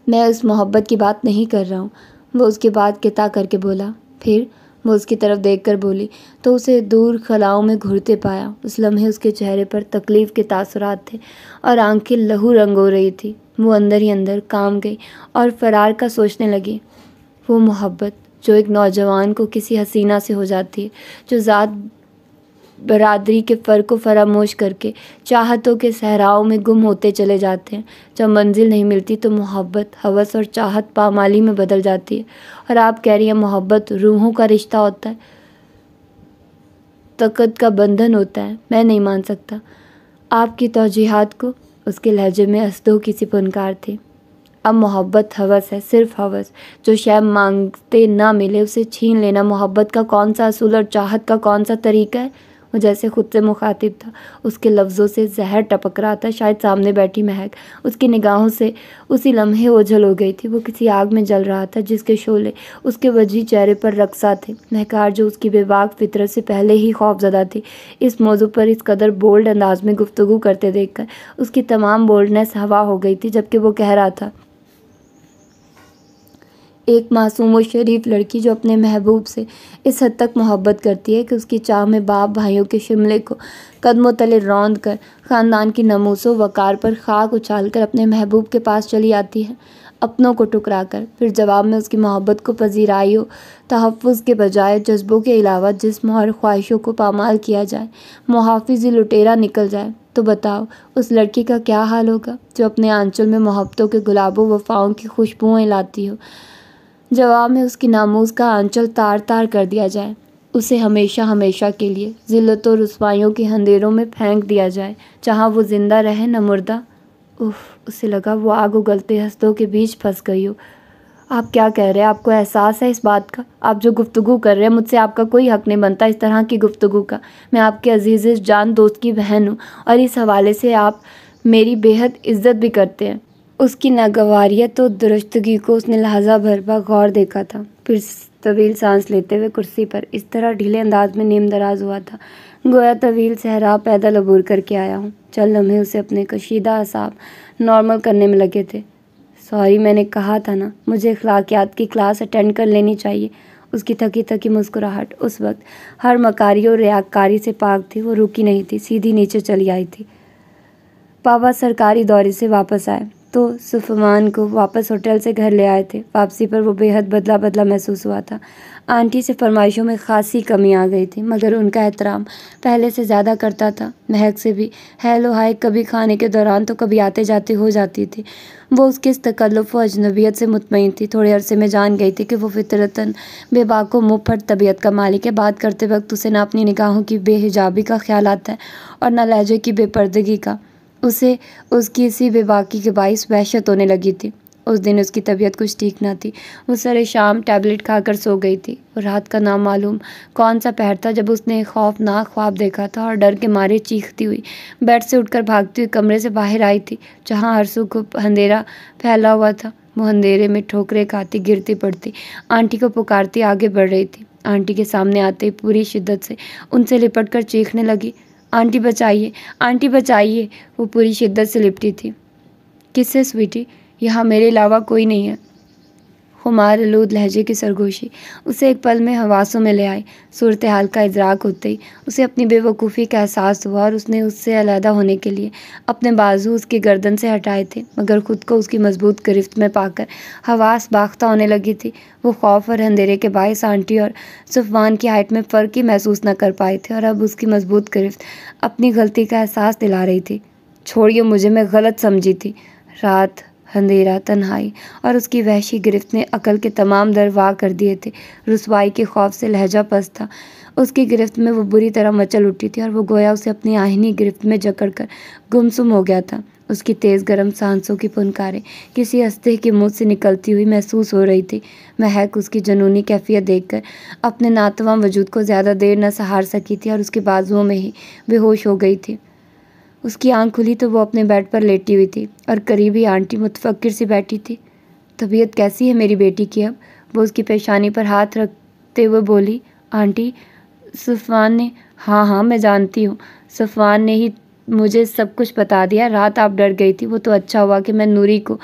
میں اس محبت کی بات نہیں کر رہا ہوں۔ وہ اس کے بعد قطع کر کے بولا۔ پھر وہ اس کی طرف دیکھ کر بولی تو اسے دور خلاؤں میں گھرتے پایا۔ اس لمحے اس کے چہرے پر تکلیف کے تاثرات تھے اور آنکھیں لہو رنگ ہو رہی تھی۔ وہ اندر ہی اندر کام گئی اور فرار کا سوچنے لگی۔ وہ محبت جو ایک نوجوان کو کسی حسینہ سے ہو جاتی ہے، جو ذات برادری کے فرق کو فراموش کر کے چاہتوں کے صحراؤں میں گم ہوتے چلے جاتے ہیں۔ جب منزل نہیں ملتی تو محبت ہوس اور چاہت پامالی میں بدل جاتی ہے، اور آپ کہہ رہی ہیں محبت روحوں کا رشتہ ہوتا ہے، طاقت کا بندھن ہوتا ہے۔ میں نہیں مان سکتا آپ کی توجیحات کو۔ اس کے لہجے میں اسدو کی سی پنکار تھی۔ اب محبت ہوس ہے، صرف ہوس۔ جو شے مانگتے نہ ملے اسے چھین لینا محبت کا کون سا اصول اور چاہت کا کون سا طریقہ ہے؟ وہ جیسے خود سے مخاطب تھا۔ اس کے لفظوں سے زہر ٹپک رہا تھا۔ شاید سامنے بیٹھی مہک اس کی نگاہوں سے اسی لمحے اوجھل ہو گئی تھی۔ وہ کسی آگ میں جل رہا تھا جس کے شعلے اس کے وجیح چہرے پر رقصا تھے۔ مہکار جو اس کی بے باک فطرت سے پہلے ہی خوف زدہ تھی، اس موضوع پر اس قدر بولڈ انداز میں گفتگو کرتے دیکھ کر اس کی تمام بولڈنس ہوا ہو گئی تھی، جبکہ وہ کہہ رہا تھا ایک معصوم و شریف لڑکی جو اپنے محبوب سے اس حد تک محبت کرتی ہے کہ اس کی چاہ میں باپ بھائیوں کے شملے کو قدموں تلے روند کر خاندان کی ناموس و وقار پر خاک اچھال کر اپنے محبوب کے پاس چلی آتی ہے، اپنوں کو ٹکرا کر۔ پھر جواب میں اس کی محبت کو پذیرائی و تحفظ کے بجائے جذبوں کے علاوہ جسم اور خواہشوں کو پامال کیا جائے، محافظی لٹیرا نکل جائے، تو بتاؤ اس لڑکی کا کیا حال ہوگا جو اپنے آنچل میں محبتوں کے گلاب و وفاؤں کی خوشبوئیں لاتی ہو۔ جواب میں اس کی ناموس کا آنچل تار تار کر دیا جائے، اسے ہمیشہ ہمیشہ کے لیے ذلت و رسوائیوں کے اندھیروں میں پھینک دیا جائے، جہاں وہ زندہ رہے نہ مردہ۔ اسے لگا وہ آگ اگلتے ہستوں کے بیچ پھنس گئی ہو۔ آپ کیا کہہ رہے ہیں؟ آپ کو احساس ہے اس بات کا؟ آپ جو گفتگو کر رہے ہیں مجھ سے آپ کا کوئی حق نہیں بنتا اس طرح کی گفتگو کا۔ میں آپ کے عزیز جان دوست کی بہن ہوں، اور اس حوالے سے آپ میری بے حد عزت بھی کرتے ہیں۔ اس کی ناگواریت و درستگی کو اس نے لحظہ بھر بغور دیکھا تھا، پھر طویل سانس لیتے ہوئے کرسی پر اس طرح ڈھیلے انداز میں نیم دراز ہوا تھا گویا طویل صحرا پیدل عبور کر کے آیا ہوں۔ چند لمحے اسے اپنے کشیدہ اعصاب نارمل کرنے میں لگے تھے۔ سوری، میں نے کہا تھا نا مجھے اخلاقیات کی کلاس اٹینڈ کر لینی چاہیے۔ اس کی تھکی تھکی مسکراہٹ اس وقت ہر مکاری اور ریاکاری سے پاک تھی۔ وہ رکی نہیں تھی، سیدھی نیچے چلی آئی تھی۔ پاپا سرکاری دورے سے واپس آئے تو صفوان کو واپس ہوٹل سے گھر لے آئے تھے۔ واپسی پر وہ بے حد بدلا بدلا محسوس ہوا تھا۔ آنٹی سے فرمائشوں میں خاصی کمی آ گئی تھی، مگر ان کا احترام پہلے سے زیادہ کرتا تھا۔ مہک سے بھی ہیلو ہائی کبھی کھانے کے دوران تو کبھی آتے جاتے ہو جاتی تھی۔ وہ اس کے اس تکلف و اجنبیت سے مطمئن تھی۔ تھوڑے عرصے میں جان گئی تھی کہ وہ فطرتاً بے باک و منہ پھٹ طبیعت کا مالک ہے۔ بات کرتے وقت اسے نہ اپنی نگاہوں کی بے حجابی کا خیال آتا ہے اور نہ لہجے کی بے پردگی کا۔ اسے اس کی اسی بے باکی کے باعث وحشت ہونے لگی تھی۔ اس دن اس کی طبیعت کچھ ٹھیک نہ تھی۔ وہ سرے شام ٹیبلٹ کھا کر سو گئی تھی۔ اور رات کا نامعلوم کون سا پہر تھا جب اس نے ایک خوفناک خواب دیکھا تھا اور ڈر کے مارے چیختی ہوئی بیڈ سے اٹھ کر بھاگتی ہوئی کمرے سے باہر آئی تھی، جہاں ہر سو کو اندھیرا پھیلا ہوا تھا۔ وہ اندھیرے میں ٹھوکریں کھاتی، گرتی پڑتی، آنٹی کو پکارتی آگے بڑھ رہی تھی۔ آنٹی کے سامنے آتے ہی پوری شدت سے ان سے لپٹ کر چیخنے لگی، آنٹی بچائیے، آنٹی بچائیے۔ وہ پوری شدت سے لپٹی تھی۔ کس سے سویٹی؟ یہاں میرے علاوہ کوئی نہیں ہے۔ خمار آلود لہجے کی سرگوشی اسے ایک پل میں حواسوں میں لے آئی۔ صورتحال کا ادراک ہوتے ہی اسے اپنی بے وقوفی کا احساس ہوا اور اس نے اس سے علیحدہ ہونے کے لیے اپنے بازو اس کی گردن سے ہٹائے تھے، مگر خود کو اس کی مضبوط گرفت میں پا کر حواس باختہ ہونے لگی تھی۔ وہ خوف اور اندھیرے کے باعث آنٹی اور صفوان کی ہائٹ میں فرق ہی محسوس نہ کر پائے تھے، اور اب اس کی مضبوط گرفت اپنی غلطی کا احساس دلا رہی تھی۔ چھوڑیے مجھے، میں غلط سمجھی تھی۔ رات، اندھیرا، تنہائی اور اس کی وحشی گرفت نے عقل کے تمام در وا کر دیے تھے۔ رسوائی کے خوف سے لہجہ پست تھا۔ اس کی گرفت میں وہ بری طرح مچل اٹھی تھی اور وہ گویا اسے اپنی آہنی گرفت میں جکڑ کر گمسم ہو گیا تھا۔ اس کی تیز گرم سانسوں کی پھنکاریں کسی ہستے کے منہ سے نکلتی ہوئی محسوس ہو رہی تھی۔ مہک اس کی جنونی کیفیت دیکھ کر اپنے ناتواں وجود کو زیادہ دیر نہ سہار سکی تھی اور اس کے بازوؤں میں ہی بے ہوش ہو گئی تھی۔ اس کی آنکھ کھلی تو وہ اپنے بیڈ پر لیٹی ہوئی تھی اور قریب ہی آنٹی متفکر سی بیٹھی تھی۔ طبیعت کیسی ہے میری بیٹی کی اب؟ وہ اس کی پیشانی پر ہاتھ رکھتے ہوئے بولی۔ آنٹی، صفوان نے… ہاں میں جانتی ہوں، صفوان نے ہی مجھے سب کچھ بتا دیا۔ رات آپ ڈر گئی تھی، وہ تو اچھا ہوا کہ میں نوری کو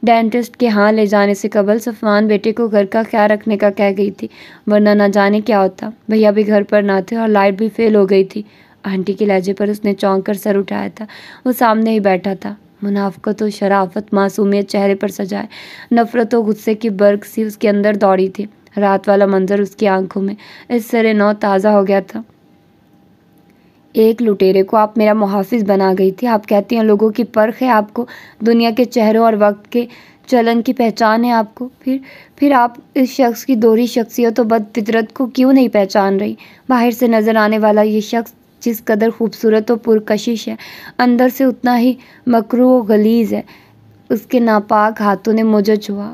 ڈینٹسٹ کے ہاں لے جانے سے قبل صفوان بیٹے کو گھر کا خیال رکھنے کا کہہ گئی تھی، ورنہ نہ جانے کیا ہوتا۔ بھیا بھی گھر پر نہ تھے اور لائٹ بھی فیل ہو گئی تھی۔ آنٹی کے لہجے پر اس نے چونک کر سر اٹھایا تھا۔ وہ سامنے ہی بیٹھا تھا، منافقت و شرافت معصومیت چہرے پر سجائے، نفرت و غصے کی برق سی اس کے اندر دوڑی تھی۔ رات والا منظر اس کی آنکھوں میں اس سرے نو تازہ ہو گیا تھا۔ ایک لٹیرے کو آپ میرا محافظ بنا گئی تھی۔ آپ کہتی ہیں لوگوں کی پرکھ ہے آپ کو، دنیا کے چہروں اور وقت کے چلن کی پہچان ہے آپ کو، پھر آپ اس شخص کی دوہری شخصیت و بد فطرت کو کیوں نہیں پہچان رہی؟ باہر سے نظر آنے والا یہ شخص جس قدر خوبصورت و پرکشش ہے، اندر سے اتنا ہی مکروہ و غلیظ ہے۔ اس کے ناپاک ہاتھوں نے مجھے چھوا۔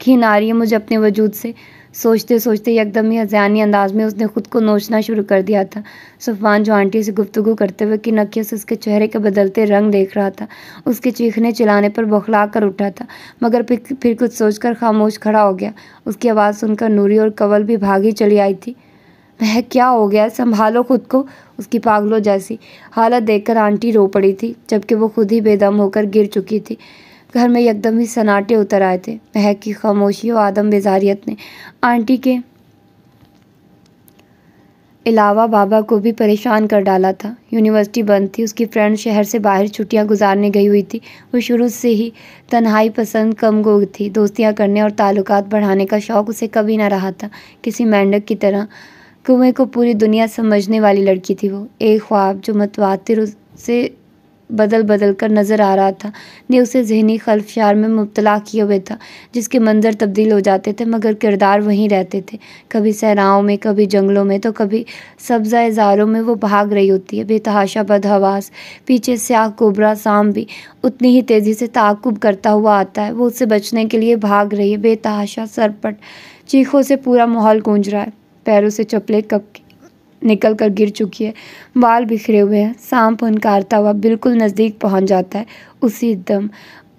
گھن آ رہی ہے مجھے اپنے وجود سے۔ سوچتے سوچتے یکدم ہی ہذیانی انداز میں اس نے خود کو نوچنا شروع کر دیا تھا۔ صفوان جو آنٹی سے گفتگو کرتے ہوئے کنکھیوں سے اس کے چہرے کے بدلتے رنگ دیکھ رہا تھا، اس کے چیخنے چلانے پر بوکھلا کر اٹھا تھا، مگر پھر کچھ سوچ کر خاموش کھڑا ہو گیا۔ اس کی آواز سن کر نوری اور کنول بھی بھاگی چلی آئی تھی۔ مہک، کیا ہو گیا؟ سنبھالو خود کو۔ اس کی پاگلوں جیسی حالت دیکھ کر آنٹی رو پڑی تھی، جبکہ وہ خود ہی بے دم ہو کر گر چکی تھی۔ گھر میں یکدم ہی سناٹے اتر آئے تھے۔ مہک کی خاموشی و عدم بیزاریت نے آنٹی کے علاوہ بابا کو بھی پریشان کر ڈالا تھا۔ یونیورسٹی بند تھی، اس کی فرینڈ شہر سے باہر چھٹیاں گزارنے گئی ہوئی تھی۔ وہ شروع سے ہی تنہائی پسند کم گو تھی، دوستیاں کرنے اور تعلقات بڑھانے کا شوق اسے کبھی نہ رہا تھا۔ کسی مینڈک کی طرح کنویں کو پوری دنیا سمجھنے والی لڑکی تھی وہ۔ ایک خواب جو متواتر اسے بدل کر نظر آ رہا تھا نے اسے ذہنی خلفشار میں مبتلا کیے ہوئے تھا، جس کے منظر تبدیل ہو جاتے تھے مگر کردار وہیں رہتے تھے۔ کبھی صحراؤں میں، کبھی جنگلوں میں، تو کبھی سبزہ زاروں میں وہ بھاگ رہی ہوتی ہے، بے تحاشا بدحواس۔ پیچھے سیاہ کوبرا سانپ بھی اتنی ہی تیزی سے تعاقب کرتا ہوا آتا ہے۔ وہ اس سے بچنے کے لیے بھاگ رہی ہے، بے تحاشا سرپٹ چیخوں سے پورا ماحول گونج رہا ہے۔ پیروں سے چپلیں کب نکل کر گر چکی ہے، بال بکھرے ہوئے ہیں۔ سانپ پھنکارتا ہوا بالکل نزدیک پہنچ جاتا ہے، اسی دم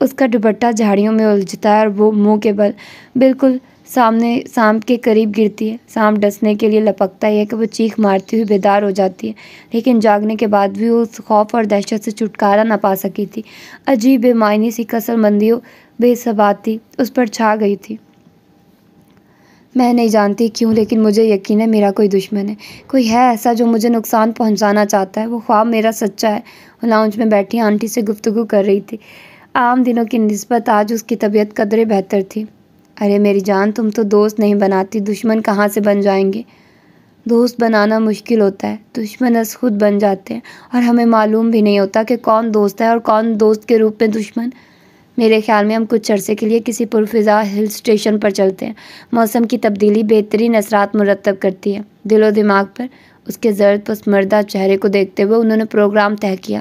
اس کا دوپٹہ جھاڑیوں میں الجھتا ہے اور وہ منہ کے بل بالکل سامنے سانپ کے قریب گرتی ہے۔ سانپ ڈسنے کے لیے لپکتا ہی ہے کہ وہ چیخ مارتی ہوئی بیدار ہو جاتی ہے، لیکن جاگنے کے بعد بھی وہ اس خوف اور دہشت سے چھٹکارا نہ پا سکی تھی۔ عجیب بے معنی سی کسل مندی و بے ثباتی اس پر چھا گئی تھی۔ میں نہیں جانتی کیوں، لیکن مجھے یقین ہے میرا کوئی دشمن ہے، کوئی ہے ایسا جو مجھے نقصان پہنچانا چاہتا ہے۔ وہ خواب میرا سچا ہے۔ وہ لاؤنج میں بیٹھی آنٹی سے گفتگو کر رہی تھی۔ عام دنوں کی نسبت آج اس کی طبیعت قدرے بہتر تھی۔ ارے میری جان، تم تو دوست نہیں بناتی، دشمن کہاں سے بن جائیں گے؟ دوست بنانا مشکل ہوتا ہے، دشمن از خود بن جاتے ہیں، اور ہمیں معلوم بھی نہیں ہوتا کہ کون دوست ہے اور کون دوست کے روپ میں دشمن۔ میرے خیال میں ہم کچھ عرصے کے لیے کسی پرفضا ہل اسٹیشن پر چلتے ہیں۔ موسم کی تبدیلی بہترین اثرات مرتب کرتی ہے دل و دماغ پر۔ اس کے زرد پسماردہ چہرے کو دیکھتے ہوئے انہوں نے پروگرام طے کیا۔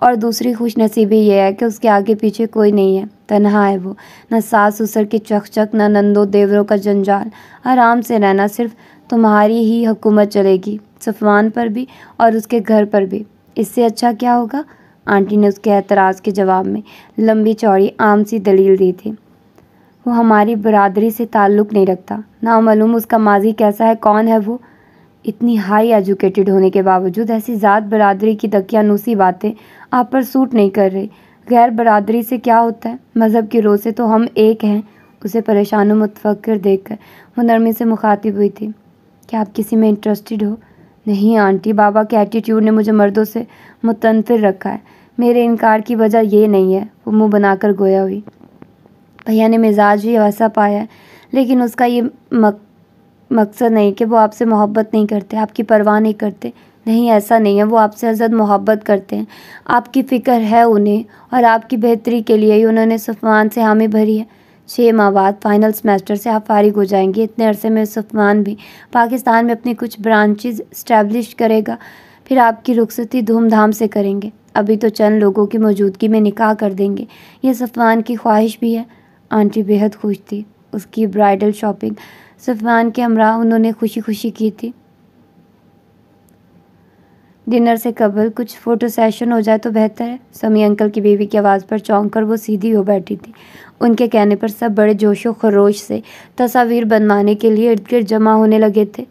اور دوسری خوش نصیبی یہ ہے کہ اس کے آگے پیچھے کوئی نہیں ہے، تنہا ہے وہ، نہ ساس سسر کی چک چک، نہ نندوں دیوروں کا جنجال، آرام سے رہنا، صرف تمہاری ہی حکومت چلے گی، صفوان پر بھی اور اس کے گھر پر بھی، اس سے اچھا کیا ہوگا؟ آنٹی نے اس کے اعتراض کے جواب میں لمبی چوڑی عام سی دلیل دی تھی۔ وہ ہماری برادری سے تعلق نہیں رکھتا، نامعلوم اس کا ماضی کیسا ہے، کون ہے وہ؟ اتنی ہائی ایجوکیٹڈ ہونے کے باوجود ایسی ذات برادری کی دقیانوسی باتیں آپ پر سوٹ نہیں کر رہی۔ غیر برادری سے کیا ہوتا ہے؟ مذہب کی رو سے تو ہم ایک ہیں۔ اسے پریشان و متفکر دیکھ کر وہ نرمی سے مخاطب ہوئی تھی۔ کیا آپ کسی میں انٹرسٹڈ ہو؟ نہیں آنٹی، بابا کے ایٹیٹیوڈ نے مجھے مردوں سے متنفر رکھا ہے۔ میرے انکار کی وجہ یہ نہیں ہے، وہ منہ بنا کر گویا ہوئی۔ بھیا نے مزاج بھی ویسا پایا ہے، لیکن اس کا یہ مقصد نہیں کہ وہ آپ سے محبت نہیں کرتے، آپ کی پرواہ نہیں کرتے۔ نہیں، ایسا نہیں ہے، وہ آپ سے ازحد محبت کرتے ہیں، آپ کی فکر ہے انہیں، اور آپ کی بہتری کے لیے ہی انہوں نے صفوان سے حامی بھری ہے۔ 6 ماہ بعد فائنل سیمسٹر سے آپ فارغ ہو جائیں گے۔ اتنے عرصے میں صفوان بھی پاکستان میں اپنی کچھ برانچز اسٹیبلش کرے گا، پھر آپ کی رخصتی دھوم دھام سے کریں گے۔ ابھی تو چند لوگوں کی موجودگی میں نکاح کر دیں گے، یہ صفوان کی خواہش بھی ہے۔ آنٹی بیحد خوش تھی۔ اس کی برائڈل شاپنگ صفوان کے ہمراہ انہوں نے خوشی خوشی کی تھی۔ ڈنر سے قبل کچھ فوٹو سیشن ہو جائے تو بہتر ہے۔ سمیع انکل کی بیوی کی آواز پر چونک کر وہ سیدھی ہو بیٹھی تھی۔ ان کے کہنے پر سب بڑے جوش و خروش سے تصاویر بنوانے کے لیے ارد گرد جمع ہونے لگے تھے۔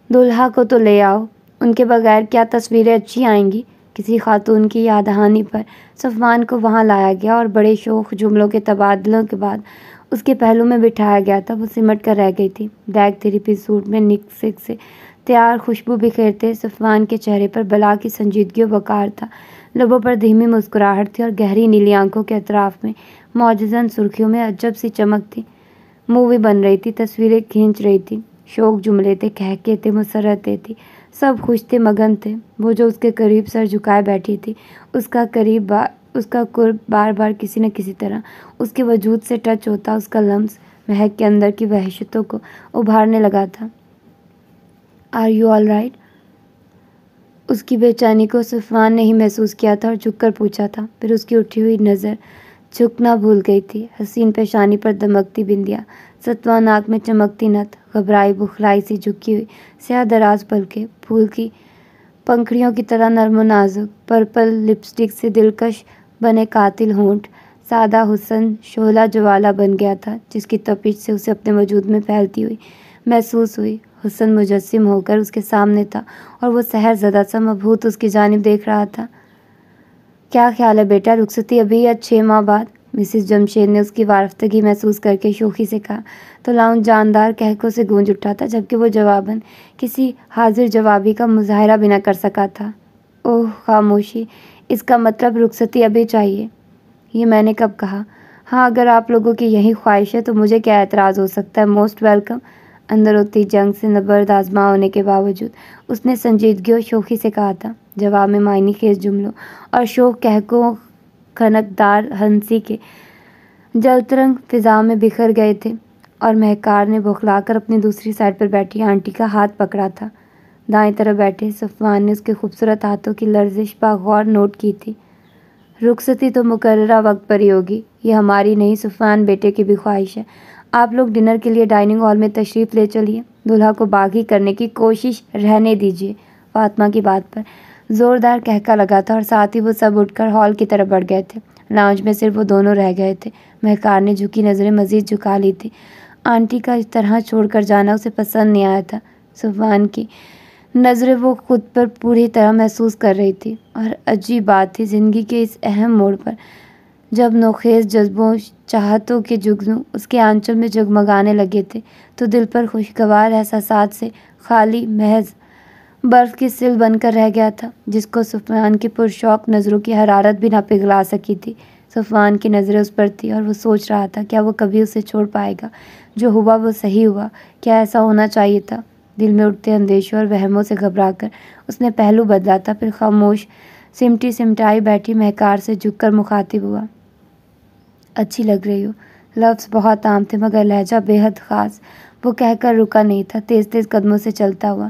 دولہا کو تو لے آؤ، ان کے بغیر کیا تصویریں اچھی آئیں گی؟ کسی خاتون کی یاد دہانی پر صفوان کو وہاں لایا گیا اور بڑے شوخ جملوں کے تبادلوں کے بعد اس کے پہلو میں بٹھایا گیا تھا۔ وہ سمٹ کر رہ گئی تھی۔ بلیک 3 پیس سوٹ میں نک سک سے تیار خوشبو بکھیرتے صفوان کے چہرے پر بلا کی سنجیدگی و وقار تھا، لبوں پر دھیمی مسکراہٹ تھی اور گہری نیلی آنکھوں کے اطراف میں معجزاً سرخیوں میں عجب سی چمک تھی۔ مووی بن رہی تھی، تصویریں کھینچ رہی تھی، شوق جملے تھے، کہکے تھے، مسرتیں تھیں، سب خوش تھے، مگن تھے۔ وہ جو اس کے قریب سر جھکائے بیٹھی تھی، اس کا قرب بار بار کسی نہ کسی طرح اس کے وجود سے ٹچ ہوتا، اس کا لمس مہک کے اندر کی وحشتوں کو ابھارنے لگا تھا۔ Are you all right? اس کی بے چینی کو صفوان نے ہی محسوس کیا تھا اور جھک کر پوچھا تھا۔ پھر اس کی اٹھی ہوئی نظر جھکنا بھول گئی تھی۔ حسین پیشانی پر دمکتی بندیاں، ستواں ناک میں چمکتی نتھ، گھبرائی بخلائی سی جھکی ہوئی سیاہ دراز پلکیں، پھول کی پنکھڑیوں کی طرح نرم و نازک، پرپل لپسٹک سے دلکش بنے قاتل ہونٹ، سادہ حسن شعلہ جوالا بن گیا تھا جس کی تپش سے اسے اپنے وجود میں پھیلتی ہوئی محسوس ہوئی۔ حسن مجسم ہو کر اس کے سامنے تھا اور وہ سحر زدہ سا مبہوت اس کی جانب دیکھ رہا تھا۔ کیا خیال ہے بیٹا، رخصتی ابھی یا 6 ماہ بعد؟ مسز جمشید نے اس کی وارفتگی محسوس کر کے شوخی سے کہا تو لاؤنج جاندار قہقہوں سے گونج اٹھا تھا، جبکہ وہ جواباً کسی حاضر جوابی کا مظاہرہ بھی نہ کر سکا تھا۔ اوہ خاموشی، اس کا مطلب رخصتی ابھی چاہیے؟ یہ میں نے کب کہا؟ ہاں، اگر آپ لوگوں کی یہی خواہش ہے تو مجھے کیا اعتراض ہو سکتا ہے؟ Most welcome. اندر ہوتی جنگ سے نبرد آزما ہونے کے باوجود اس نے سنجیدگی اور شوخی سے کہا تھا۔ جواب میں معنی خیز جملوں اور شوخ قہقہوں خنکدار ہنسی کے جلترنگ فضا میں بکھر گئے تھے، اور مہکار نے بوکھلا کر اپنی دوسری سائڈ پر بیٹھی آنٹی کا ہاتھ پکڑا تھا۔ دائیں طرف بیٹھے صفوان نے اس کے خوبصورت ہاتھوں کی لرزش بغور نوٹ کی تھی۔ رخصتی تو مقررہ وقت پر ہی ہوگی، یہ ہماری نہیں صفوان بیٹے کی بھی خواہش ہے۔ آپ لوگ ڈنر کے لیے ڈائننگ ہال میں تشریف لے چلیے، دولہا کو باغی کرنے کی کوشش رہنے دیجیے۔ فاطمہ کی بات پر زوردار قہقہ لگا تھا اور ساتھ ہی وہ سب اٹھ کر ہال کی طرف بڑھ گئے تھے۔ لاؤنج میں صرف وہ دونوں رہ گئے تھے۔ مہکار نے جھکی نظریں مزید جھکا لی تھی۔ آنٹی کا اس طرح چھوڑ کر جانا اسے پسند نہیں آیا تھا۔ صفوان کی نظریں وہ خود پر پوری طرح محسوس کر رہی تھی، اور عجیب بات تھی، زندگی کے اس اہم موڑ پر جب نوخیز جذبوں چاہتوں کے جگنو اس کے آنچل میں جگمگانے لگے تھے تو دل پر خوشگوار احساسات سے خالی محض برف کی سل بن کر رہ گیا تھا، جس کو صفوان کی پرشوق نظروں کی حرارت بھی نہ پگھلا سکی تھی۔ صفوان کی نظریں اس پر تھی اور وہ سوچ رہا تھا کیا وہ کبھی اسے چھوڑ پائے گا؟ جو ہوا وہ صحیح ہوا، کیا ایسا ہونا چاہیے تھا؟ دل میں اٹھتے اندیشوں اور وہموں سے گھبرا کر اس نے پہلو بدلا تھا، پھر خاموش سمٹی سمٹائی بیٹھی مہکار سے جھک کر مخاطب ہوا۔ اچھی لگ رہی ہو، لفظ بہت عام تھے مگر لہجہ بے حد خاص۔ وہ کہہ کر رکا نہیں تھا، تیز تیز قدموں سے چلتا ہوا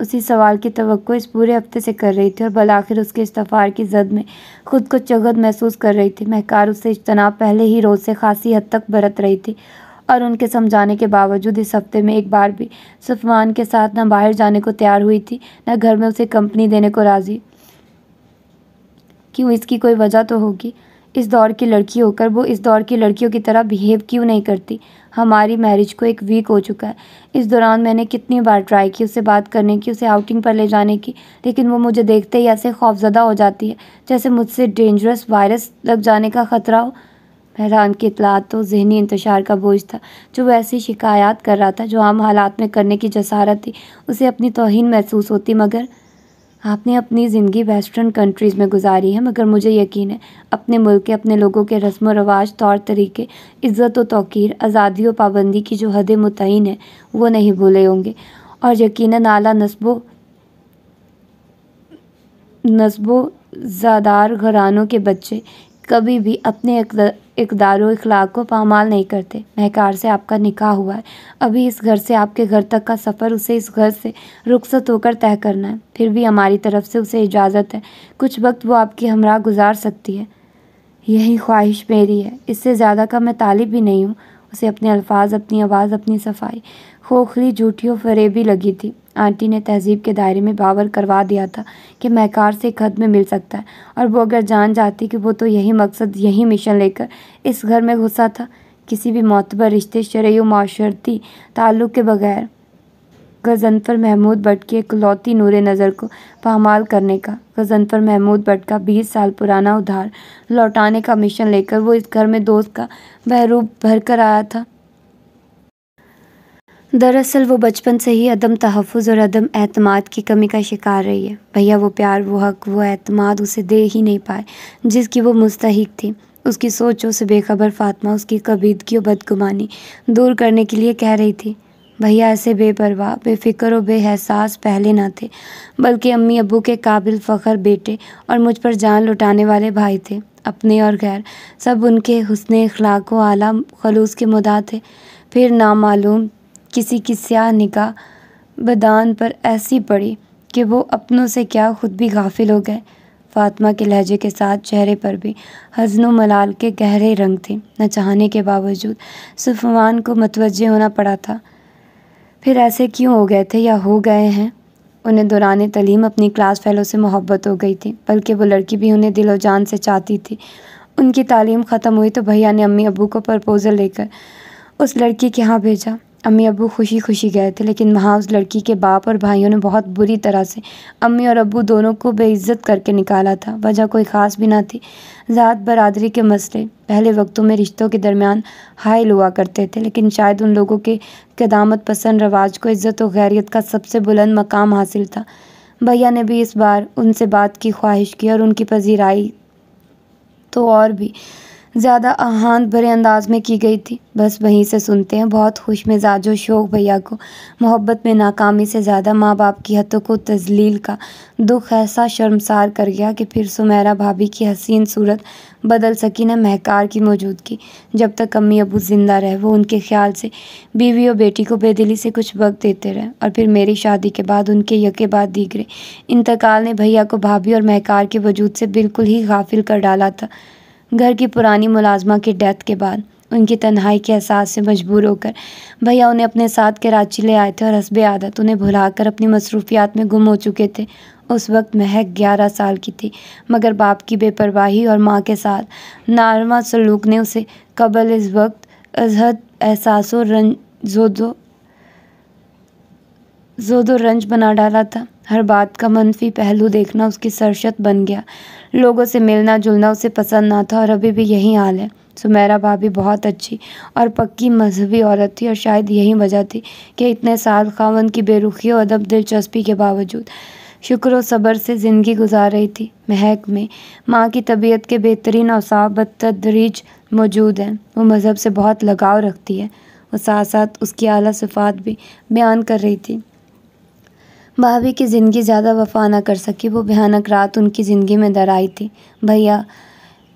اسی سوال کی توقع اس پورے ہفتے سے کر رہی تھی اور بالآخر اس کے استفار کی زد میں خود کو چغد محسوس کر رہی تھی۔ مہکار اس سے اجتناب پہلے ہی روز سے خاصی حد تک برت رہی تھی اور ان کے سمجھانے کے باوجود اس ہفتے میں ایک بار بھی صفوان کے ساتھ نہ باہر جانے کو تیار ہوئی تھی، نہ گھر میں اسے کمپنی دینے کو راضی۔ کیوں؟ اس کی کوئی وجہ تو ہوگی۔ اس دور کی لڑکی ہو کر وہ اس دور کی لڑکیوں کی طرح بیہیو کیوں نہیں کرتی؟ ہماری میرج کو 1 ویک ہو چکا ہے۔ اس دوران میں نے کتنی بار ٹرائی کی اسے بات کرنے کی، اسے آؤٹنگ پر لے جانے کی، لیکن وہ مجھے دیکھتے ہی ایسے خوفزدہ ہو جاتی ہے جیسے مجھ سے ڈینجرس وائرس لگ جانے کا خطرہ ہو۔ بہرحال کی اطلاعات تو ذہنی انتشار کا بوجھ تھا جو وہ ایسی شکایات کر رہا تھا جو عام حالات میں کرنے کی جسارت تھی۔ اسے اپنی توہین محسوس ہوتی۔ مگر آپ نے اپنی زندگی ویسٹرن کنٹریز میں گزاری ہے، مگر مجھے یقین ہے اپنے ملک کے، اپنے لوگوں کے رسم و رواج، طور طریقے، عزت و توقیر، آزادی و پابندی کی جو حدیں متعین ہیں وہ نہیں بھولے ہوں گے، اور یقیناً اعلیٰ نسب و زادار گھرانوں کے بچے کبھی بھی اپنے اقدار و اخلاق کو پامال نہیں کرتے۔ مہکار سے آپ کا نکاح ہوا ہے، ابھی اس گھر سے آپ کے گھر تک کا سفر اسے اس گھر سے رخصت ہو کر طے کرنا ہے، پھر بھی ہماری طرف سے اسے اجازت ہے کچھ وقت وہ آپ کے ہمراہ گزار سکتی ہے۔ یہی خواہش میری ہے، اس سے زیادہ کا میں طالب بھی نہیں ہوں۔ اسے اپنے الفاظ، اپنی آواز، اپنی صفائی کھوکھلی، جھوٹی و فریبی لگی تھی۔ آنٹی نے تہذیب کے دائرے میں باور کروا دیا تھا کہ مہکار سے ایک حد میں مل سکتا ہے، اور وہ اگر جان جاتی کہ وہ تو یہی مقصد، یہی مشن لے کر اس گھر میں گھسا تھا، کسی بھی معتبر رشتے، شرعی و معاشرتی تعلق کے بغیر غضنفر محمود بٹ کی اکلوتی نور نظر کو پامال کرنے کا، غضنفر محمود بٹ کا 20 سال پرانا ادھار لوٹانے کا مشن لے کر وہ اس گھر میں دوست کا بحروب بھر کر آیا تھا۔ دراصل وہ بچپن سے ہی عدم تحفظ اور عدم اعتماد کی کمی کا شکار رہی ہے۔ بھیا وہ پیار، وہ حق، وہ اعتماد اسے دے ہی نہیں پائے جس کی وہ مستحق تھی۔ اس کی سوچوں سے بے خبر فاطمہ اس کی کبیدگی و بدگمانی دور کرنے کے لیے کہہ رہی تھی، بھیا ایسے بے پرواہ، بے فکر و بے احساس پہلے نہ تھے، بلکہ امی ابو کے قابل فخر بیٹے اور مجھ پر جان لٹانے والے بھائی تھے، اپنے اور غیر، سب ان کے حسن اخلاق و اعلیٰ خلوص کے مدعا تھے۔ پھر نامعلوم کسی کی سیاہ نگاہ بدان پر ایسی پڑی کہ وہ اپنوں سے کیا خود بھی غافل ہو گئے۔ فاطمہ کے لہجے کے ساتھ چہرے پر بھی حزن و ملال کے گہرے رنگ تھے۔ نہ چاہنے کے باوجود صفوان کو متوجہ ہونا پڑا تھا۔ پھر ایسے کیوں ہو گئے تھے یا ہو گئے ہیں؟ انہیں دوران تعلیم اپنی کلاس فیلو سے محبت ہو گئی تھی، بلکہ وہ لڑکی بھی انہیں دل و جان سے چاہتی تھی۔ ان کی تعلیم ختم ہوئی تو بھیا نے امی ابو کو پرپوزل لے کر اس لڑکی کے ہاں بھیجا۔ امی ابو خوشی خوشی گئے تھے، لیکن وہاں اس لڑکی کے باپ اور بھائیوں نے بہت بری طرح سے امی اور ابو دونوں کو بے عزت کر کے نکالا تھا۔ وجہ کوئی خاص بھی نہ تھی، ذات برادری کے مسئلے پہلے وقتوں میں رشتوں کے درمیان حائل ہوا کرتے تھے، لیکن شاید ان لوگوں کے قدامت پسند رواج کو عزت و غیریت کا سب سے بلند مقام حاصل تھا۔ بھیا نے بھی اس بار ان سے بات کی خواہش کی اور ان کی پذیرائی تو اور بھی زیادہ آہان بھرے انداز میں کی گئی تھی۔ بس وہیں سے سنتے ہیں، بہت خوش مزاج و شوق بھیا کو محبت میں ناکامی سے زیادہ ماں باپ کی حتوں کو تذلیل کا دکھ ایسا شرمسار کر گیا کہ پھر سمیرا بھابھی کی حسین صورت بدل سکی نہ مہکار کی موجودگی۔ جب تک امی ابو زندہ رہے وہ ان کے خیال سے بیوی و بیٹی کو بے دلی سے کچھ وقت دیتے رہے، اور پھر میری شادی کے بعد ان کے یکے بعد دیگرے انتقال نے بھیا کو بھابھی اور مہکار کے وجود سے بالکل ہی غافل کر ڈالا تھا۔ گھر کی پرانی ملازمہ کی ڈیتھ کے بعد ان کی تنہائی کے احساس سے مجبور ہو کر بھیا انہیں اپنے ساتھ کراچی لے آئے تھے، اور حسب عادت انہیں بھلا کر اپنی مصروفیات میں گم ہو چکے تھے۔ اس وقت مہک 11 سال کی تھی، مگر باپ کی بے پرواہی اور ماں کے ساتھ ناروا سلوک نے اسے قبل از وقت ازحد احساس و زود و رنج بنا ڈالا تھا۔ ہر بات کا منفی پہلو دیکھنا اس کی سرشت بن گیا، لوگوں سے ملنا جلنا اسے پسند نہ تھا، اور ابھی بھی یہی حال ہے۔ سمیرا بھابھی بہت اچھی اور پکی مذہبی عورت تھی، اور شاید یہی وجہ تھی کہ اتنے سال خاوند کی بے رخی و عدم دلچسپی کے باوجود شکر و صبر سے زندگی گزار رہی تھی۔ مہک میں ماں کی طبیعت کے بہترین اوصاف بتدریج موجود ہیں۔ وہ مذہب سے بہت لگاؤ رکھتی ہے، وہ ساتھ ساتھ اس کی اعلیٰ صفات بھی بیان کر رہی تھی۔ بھابھی کی زندگی زیادہ وفا نہ کر سکی، وہ بھیانک رات ان کی زندگی میں در آئی تھی۔ بھیا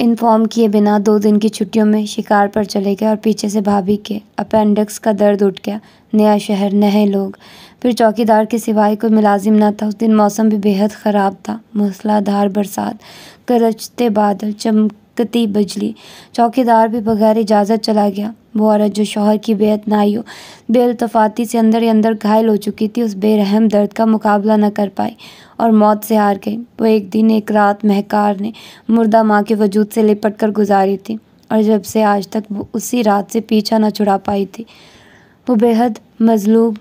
انفارم کیے بنا 2 دن کی چھٹیوں میں شکار پر چلے گئے اور پیچھے سے بھابھی کے اپینڈکس کا درد اٹھ گیا۔ نیا شہر، نئے لوگ، پھر چوکیدار کے سوائے کوئی ملازم نہ تھا۔ اس دن موسم بھی بے حد خراب تھا، موسلا دھار برسات، گرجتے بادل، چمکتی بجلی۔ چوکیدار بھی بغیر اجازت چلا گیا۔ وہ عورت جو شوہر کی بے اتنائی و بے التفاتی سے اندر ہی اندر گھائل ہو چکی تھی، اس بے رحم درد کا مقابلہ نہ کر پائی اور موت سے ہار گئی۔ وہ ایک دن ایک رات مہکار نے مردہ ماں کے وجود سے لپٹ کر گزاری تھی، اور جب سے آج تک وہ اسی رات سے پیچھا نہ چھڑا پائی تھی۔ وہ بے حد مظلوم،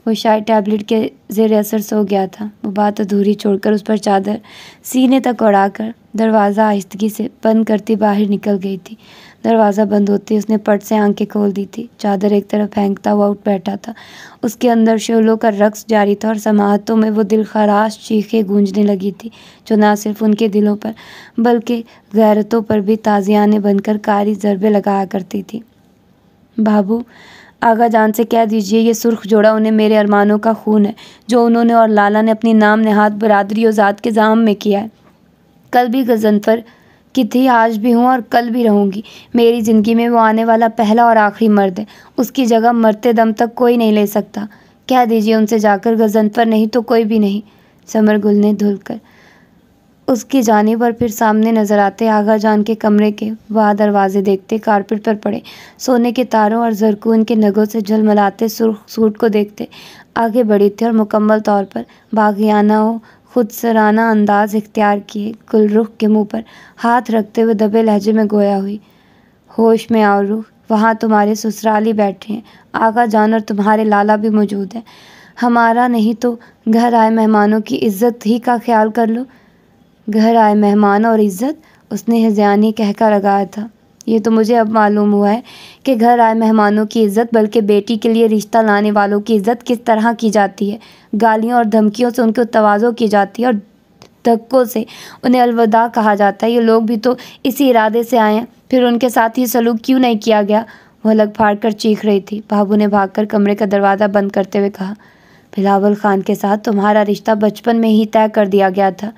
وہ شاید ٹیبلٹ کے زیر اثر سو گیا تھا۔ وہ بات ادھوری چھوڑ کر اس پر چادر سینے تک اڑا کر دروازہ آہستگی سے بند کرتی باہر نکل گئی تھی۔ دروازہ بند ہوتے اس نے پٹ سے آنکھیں کھول دی تھی۔ چادر ایک طرف پھینکتا ہوا اٹھ بیٹھا تھا۔ اس کے اندر شعلوں کا رقص جاری تھا اور سماعتوں میں وہ دل خراش چیخیں گونجنے لگی تھی جو نہ صرف ان کے دلوں پر بلکہ غیرتوں پر بھی تازیانے بن کر کاری ضربیں لگایا کرتی تھی۔ بابو، آغا جان سے کہہ دیجئے یہ سرخ جوڑا انہیں میرے ارمانوں کا خون ہے جو انہوں نے اور لالا نے اپنی نام نہاد برادری و ذات کے ذام میں کیا ہے۔ کل بھی غضنفر کی تھی، آج بھی ہوں اور کل بھی رہوں گی۔ میری زندگی میں وہ آنے والا پہلا اور آخری مرد ہے۔ اس کی جگہ مرتے دم تک کوئی نہیں لے سکتا۔ کہہ دیجئے ان سے جا کر غضنفر نہیں تو کوئی بھی نہیں۔ ثمر گل نے دھل کر اس کی جانب اور پھر سامنے نظر آتے آغا جان کے کمرے کے وہ دروازے دیکھتے، کارپٹ پر پڑے سونے کے تاروں اور زرکون کے نگوں سے جھلملاتے سرخ سوٹ کو دیکھتے آگے بڑھی تھے اور مکمل طور پر باغیانہ و خود سرانہ انداز اختیار کیے گل رخ کے منہ پر ہاتھ رکھتے ہوئے دبے لہجے میں گویا ہوئی۔ ہوش میں آؤ رخ، وہاں تمہارے سسرالی بیٹھے ہیں، آغا جان اور تمہارے لالا بھی موجود ہیں۔ ہمارا نہیں تو گھر آئے مہمانوں کی عزت ہی کا خیال کر لو۔ گھر آئے مہمان اور عزت، اس نے ہذیانی کہکا لگایا تھا۔ یہ تو مجھے اب معلوم ہوا ہے کہ گھر آئے مہمانوں کی عزت بلکہ بیٹی کے لیے رشتہ لانے والوں کی عزت کس طرح کی جاتی ہے۔ گالیوں اور دھمکیوں سے ان کو تواضع کی جاتی ہے اور دھکوں سے انہیں الوداع کہا جاتا ہے۔ یہ لوگ بھی تو اسی ارادے سے آئے ہیں، پھر ان کے ساتھ یہ سلوک کیوں نہیں کیا گیا؟ وہ الگ پھاڑ کر چیخ رہی تھی۔ بابو نے بھاگ کر کمرے کا دروازہ بند کرتے ہوئے کہا، بلاول خان کے ساتھ تمہارا رشتہ بچپن میں ہی طے کر دیا گیا تھا۔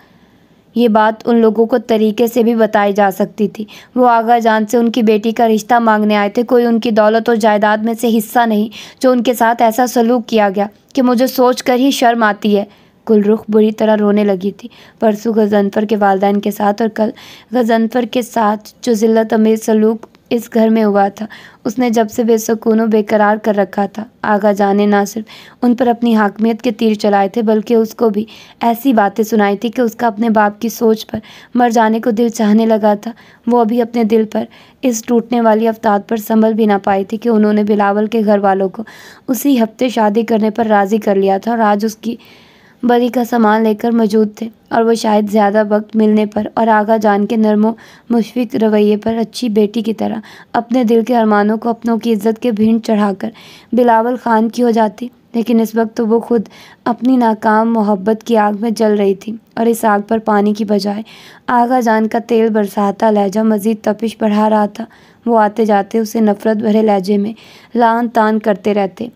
یہ بات ان لوگوں کو طریقے سے بھی بتائی جا سکتی تھی۔ وہ آغا جان سے ان کی بیٹی کا رشتہ مانگنے آئے تھے، کوئی ان کی دولت و جائیداد میں سے حصہ نہیں جو ان کے ساتھ ایسا سلوک کیا گیا کہ مجھے سوچ کر ہی شرم آتی ہے۔ گل رخ بری طرح رونے لگی تھی۔ پرسوں غضنفر کے والدین کے ساتھ اور کل غضنفر کے ساتھ جو ذلت امیز سلوک اس گھر میں ہوا تھا، اس نے جب سے بے سکون و بے قرار کر رکھا تھا۔ آغا جان نے نہ صرف ان پر اپنی حاکمیت کے تیر چلائے تھے بلکہ اس کو بھی ایسی باتیں سنائی تھی کہ اس کا اپنے باپ کی سوچ پر مر جانے کو دل چاہنے لگا تھا۔ وہ ابھی اپنے دل پر اس ٹوٹنے والی افتاد پر سنبھل بھی نہ پائی تھی کہ انہوں نے بلاول کے گھر والوں کو اسی ہفتے شادی کرنے پر راضی کر لیا تھا اور آج اس کی بری کا سامان لے کر موجود تھے، اور وہ شاید زیادہ وقت ملنے پر اور آغا جان کے نرم و مشفق رویے پر اچھی بیٹی کی طرح اپنے دل کے ارمانوں کو اپنوں کی عزت کے بھینٹ چڑھا کر بلاول خان کی ہو جاتی۔ لیکن اس وقت تو وہ خود اپنی ناکام محبت کی آگ میں جل رہی تھی، اور اس آگ پر پانی کی بجائے آغا جان کا تیل برساتا لہجہ مزید تپش بڑھا رہا تھا۔ وہ آتے جاتے اسے نفرت بھرے لہجے میں لعن طعن کرتے رہتے۔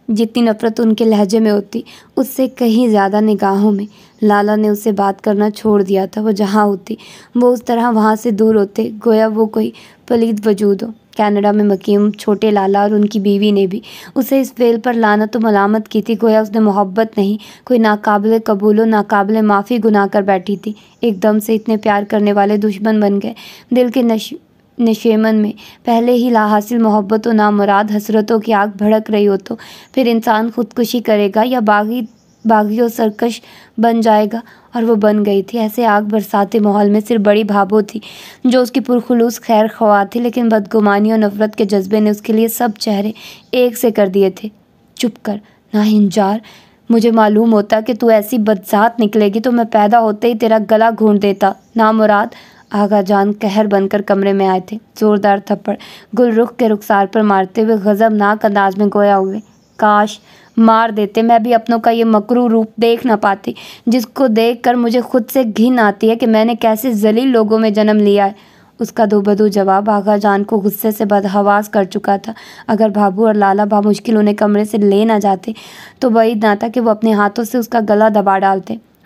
جتنی نفرت ان کے لہجے میں ہوتی، اس سے کہیں زیادہ نگاہوں میں۔ لالا نے اسے بات کرنا چھوڑ دیا تھا۔ وہ جہاں ہوتی وہ اس طرح وہاں سے دور ہوتے گویا وہ کوئی پلید وجود ہو۔ کینیڈا میں مقیم چھوٹے لالا اور ان کی بیوی نے بھی اسے اس فعل پر لعنت و ملامت کی تھی، گویا اس نے محبت نہیں کوئی ناقابل قبول و ناقابل معافی گناہ کر بیٹھی تھی۔ ایک دم سے اتنے پیار کرنے والے دشمن بن گئے۔ دل کے نشیمن میں پہلے ہی لا حاصل محبت و نامراد حسرتوں کی آگ بھڑک رہی ہو تو پھر انسان خودکشی کرے گا یا باغی و سرکش بن جائے گا، اور وہ بن گئی تھی۔ ایسے آگ برساتے ماحول میں صرف بڑی بھابو تھی جو اس کی پرخلوص خیر خواہ تھی، لیکن بدگمانی اور نفرت کے جذبے نے اس کے لیے سب چہرے ایک سے کر دیے تھے۔ چپ کر ناہنجار، مجھے معلوم ہوتا کہ تو ایسی بدذات نکلے گی تو میں پیدا ہوتے ہی تیرا گلا گھونٹ دیتا، نامراد۔ آغا جان قہر بن کر کمرے میں آئے تھے۔ زوردار تھپڑ گل رخ کے رخسار پر مارتے ہوئے غضبناک انداز میں گویا ہوئے، کاش مار دیتے، میں بھی اپنوں کا یہ مکروہ روپ دیکھ نہ پاتی جس کو دیکھ کر مجھے خود سے گھن آتی ہے کہ میں نے کیسے ذلیل لوگوں میں جنم لیا ہے۔ اس کا دو بدو جواب آغا جان کو غصے سے بدحواس کر چکا تھا۔ اگر بھابو اور لالا بامشکل انہیں کمرے سے لے نہ جاتے تو بعید نہ تھا کہ وہ اپنے ہاتھوں سے اس کا گلا دبا ڈالتے۔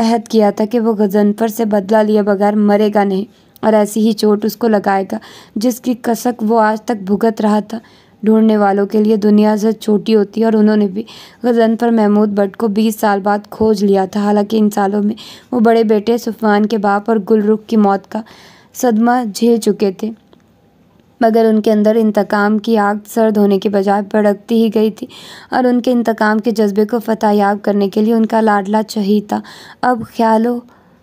عہد کیا تھا کہ وہ غضنفر سے بدلہ لیے بغیر مرے گا نہیں اور ایسی ہی چوٹ اس کو لگائے گا جس کی کسک وہ آج تک بھگت رہا تھا۔ ڈھونڈنے والوں کے لیے دنیا سے چھوٹی ہوتی ہے اور انہوں نے بھی غضنفر محمود بٹ کو 20 سال بعد کھوج لیا تھا۔ حالانکہ ان سالوں میں وہ بڑے بیٹے صفوان کے باپ اور گل رخ کی موت کا صدمہ جھیل چکے تھے، مگر ان کے اندر انتقام کی آگ سرد ہونے کے بجائے بھڑکتی ہی گئی تھی اور ان کے انتقام کے جذبے کو فتح یاب کرنے کے لیے ان کا لاڈلا چہیتا اب خیال و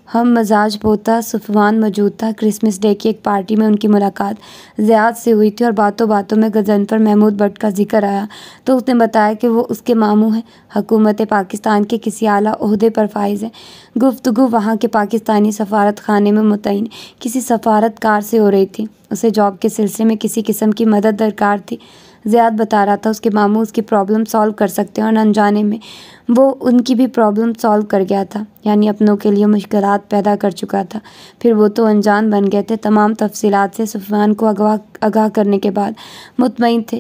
ہم مزاج پوتا صفوان موجود تھا۔ کرسمس ڈے کی ایک پارٹی میں ان کی ملاقات زیاد سے ہوئی تھی اور باتوں باتوں میں غضنفر محمود بٹ کا ذکر آیا تو اس نے بتایا کہ وہ اس کے ماموں ہیں، حکومت پاکستان کے کسی اعلیٰ عہدے پر فائز ہیں۔ گفتگو وہاں کے پاکستانی سفارت خانے میں متعین کسی سفارتکار سے ہو رہی تھی۔ اسے جاب کے سلسلے میں کسی قسم کی مدد درکار تھی۔ زیاد بتا رہا تھا اس کے ماموں اس کی پرابلم سالو کر سکتے ہیں اور انجانے میں وہ ان کی بھی پرابلم سالو کر گیا تھا، یعنی اپنوں کے لیے مشکلات پیدا کر چکا تھا، پھر وہ تو انجان بن گئے تھے۔ تمام تفصیلات سے صفوان کو آگاہ کرنے کے بعد مطمئن تھے۔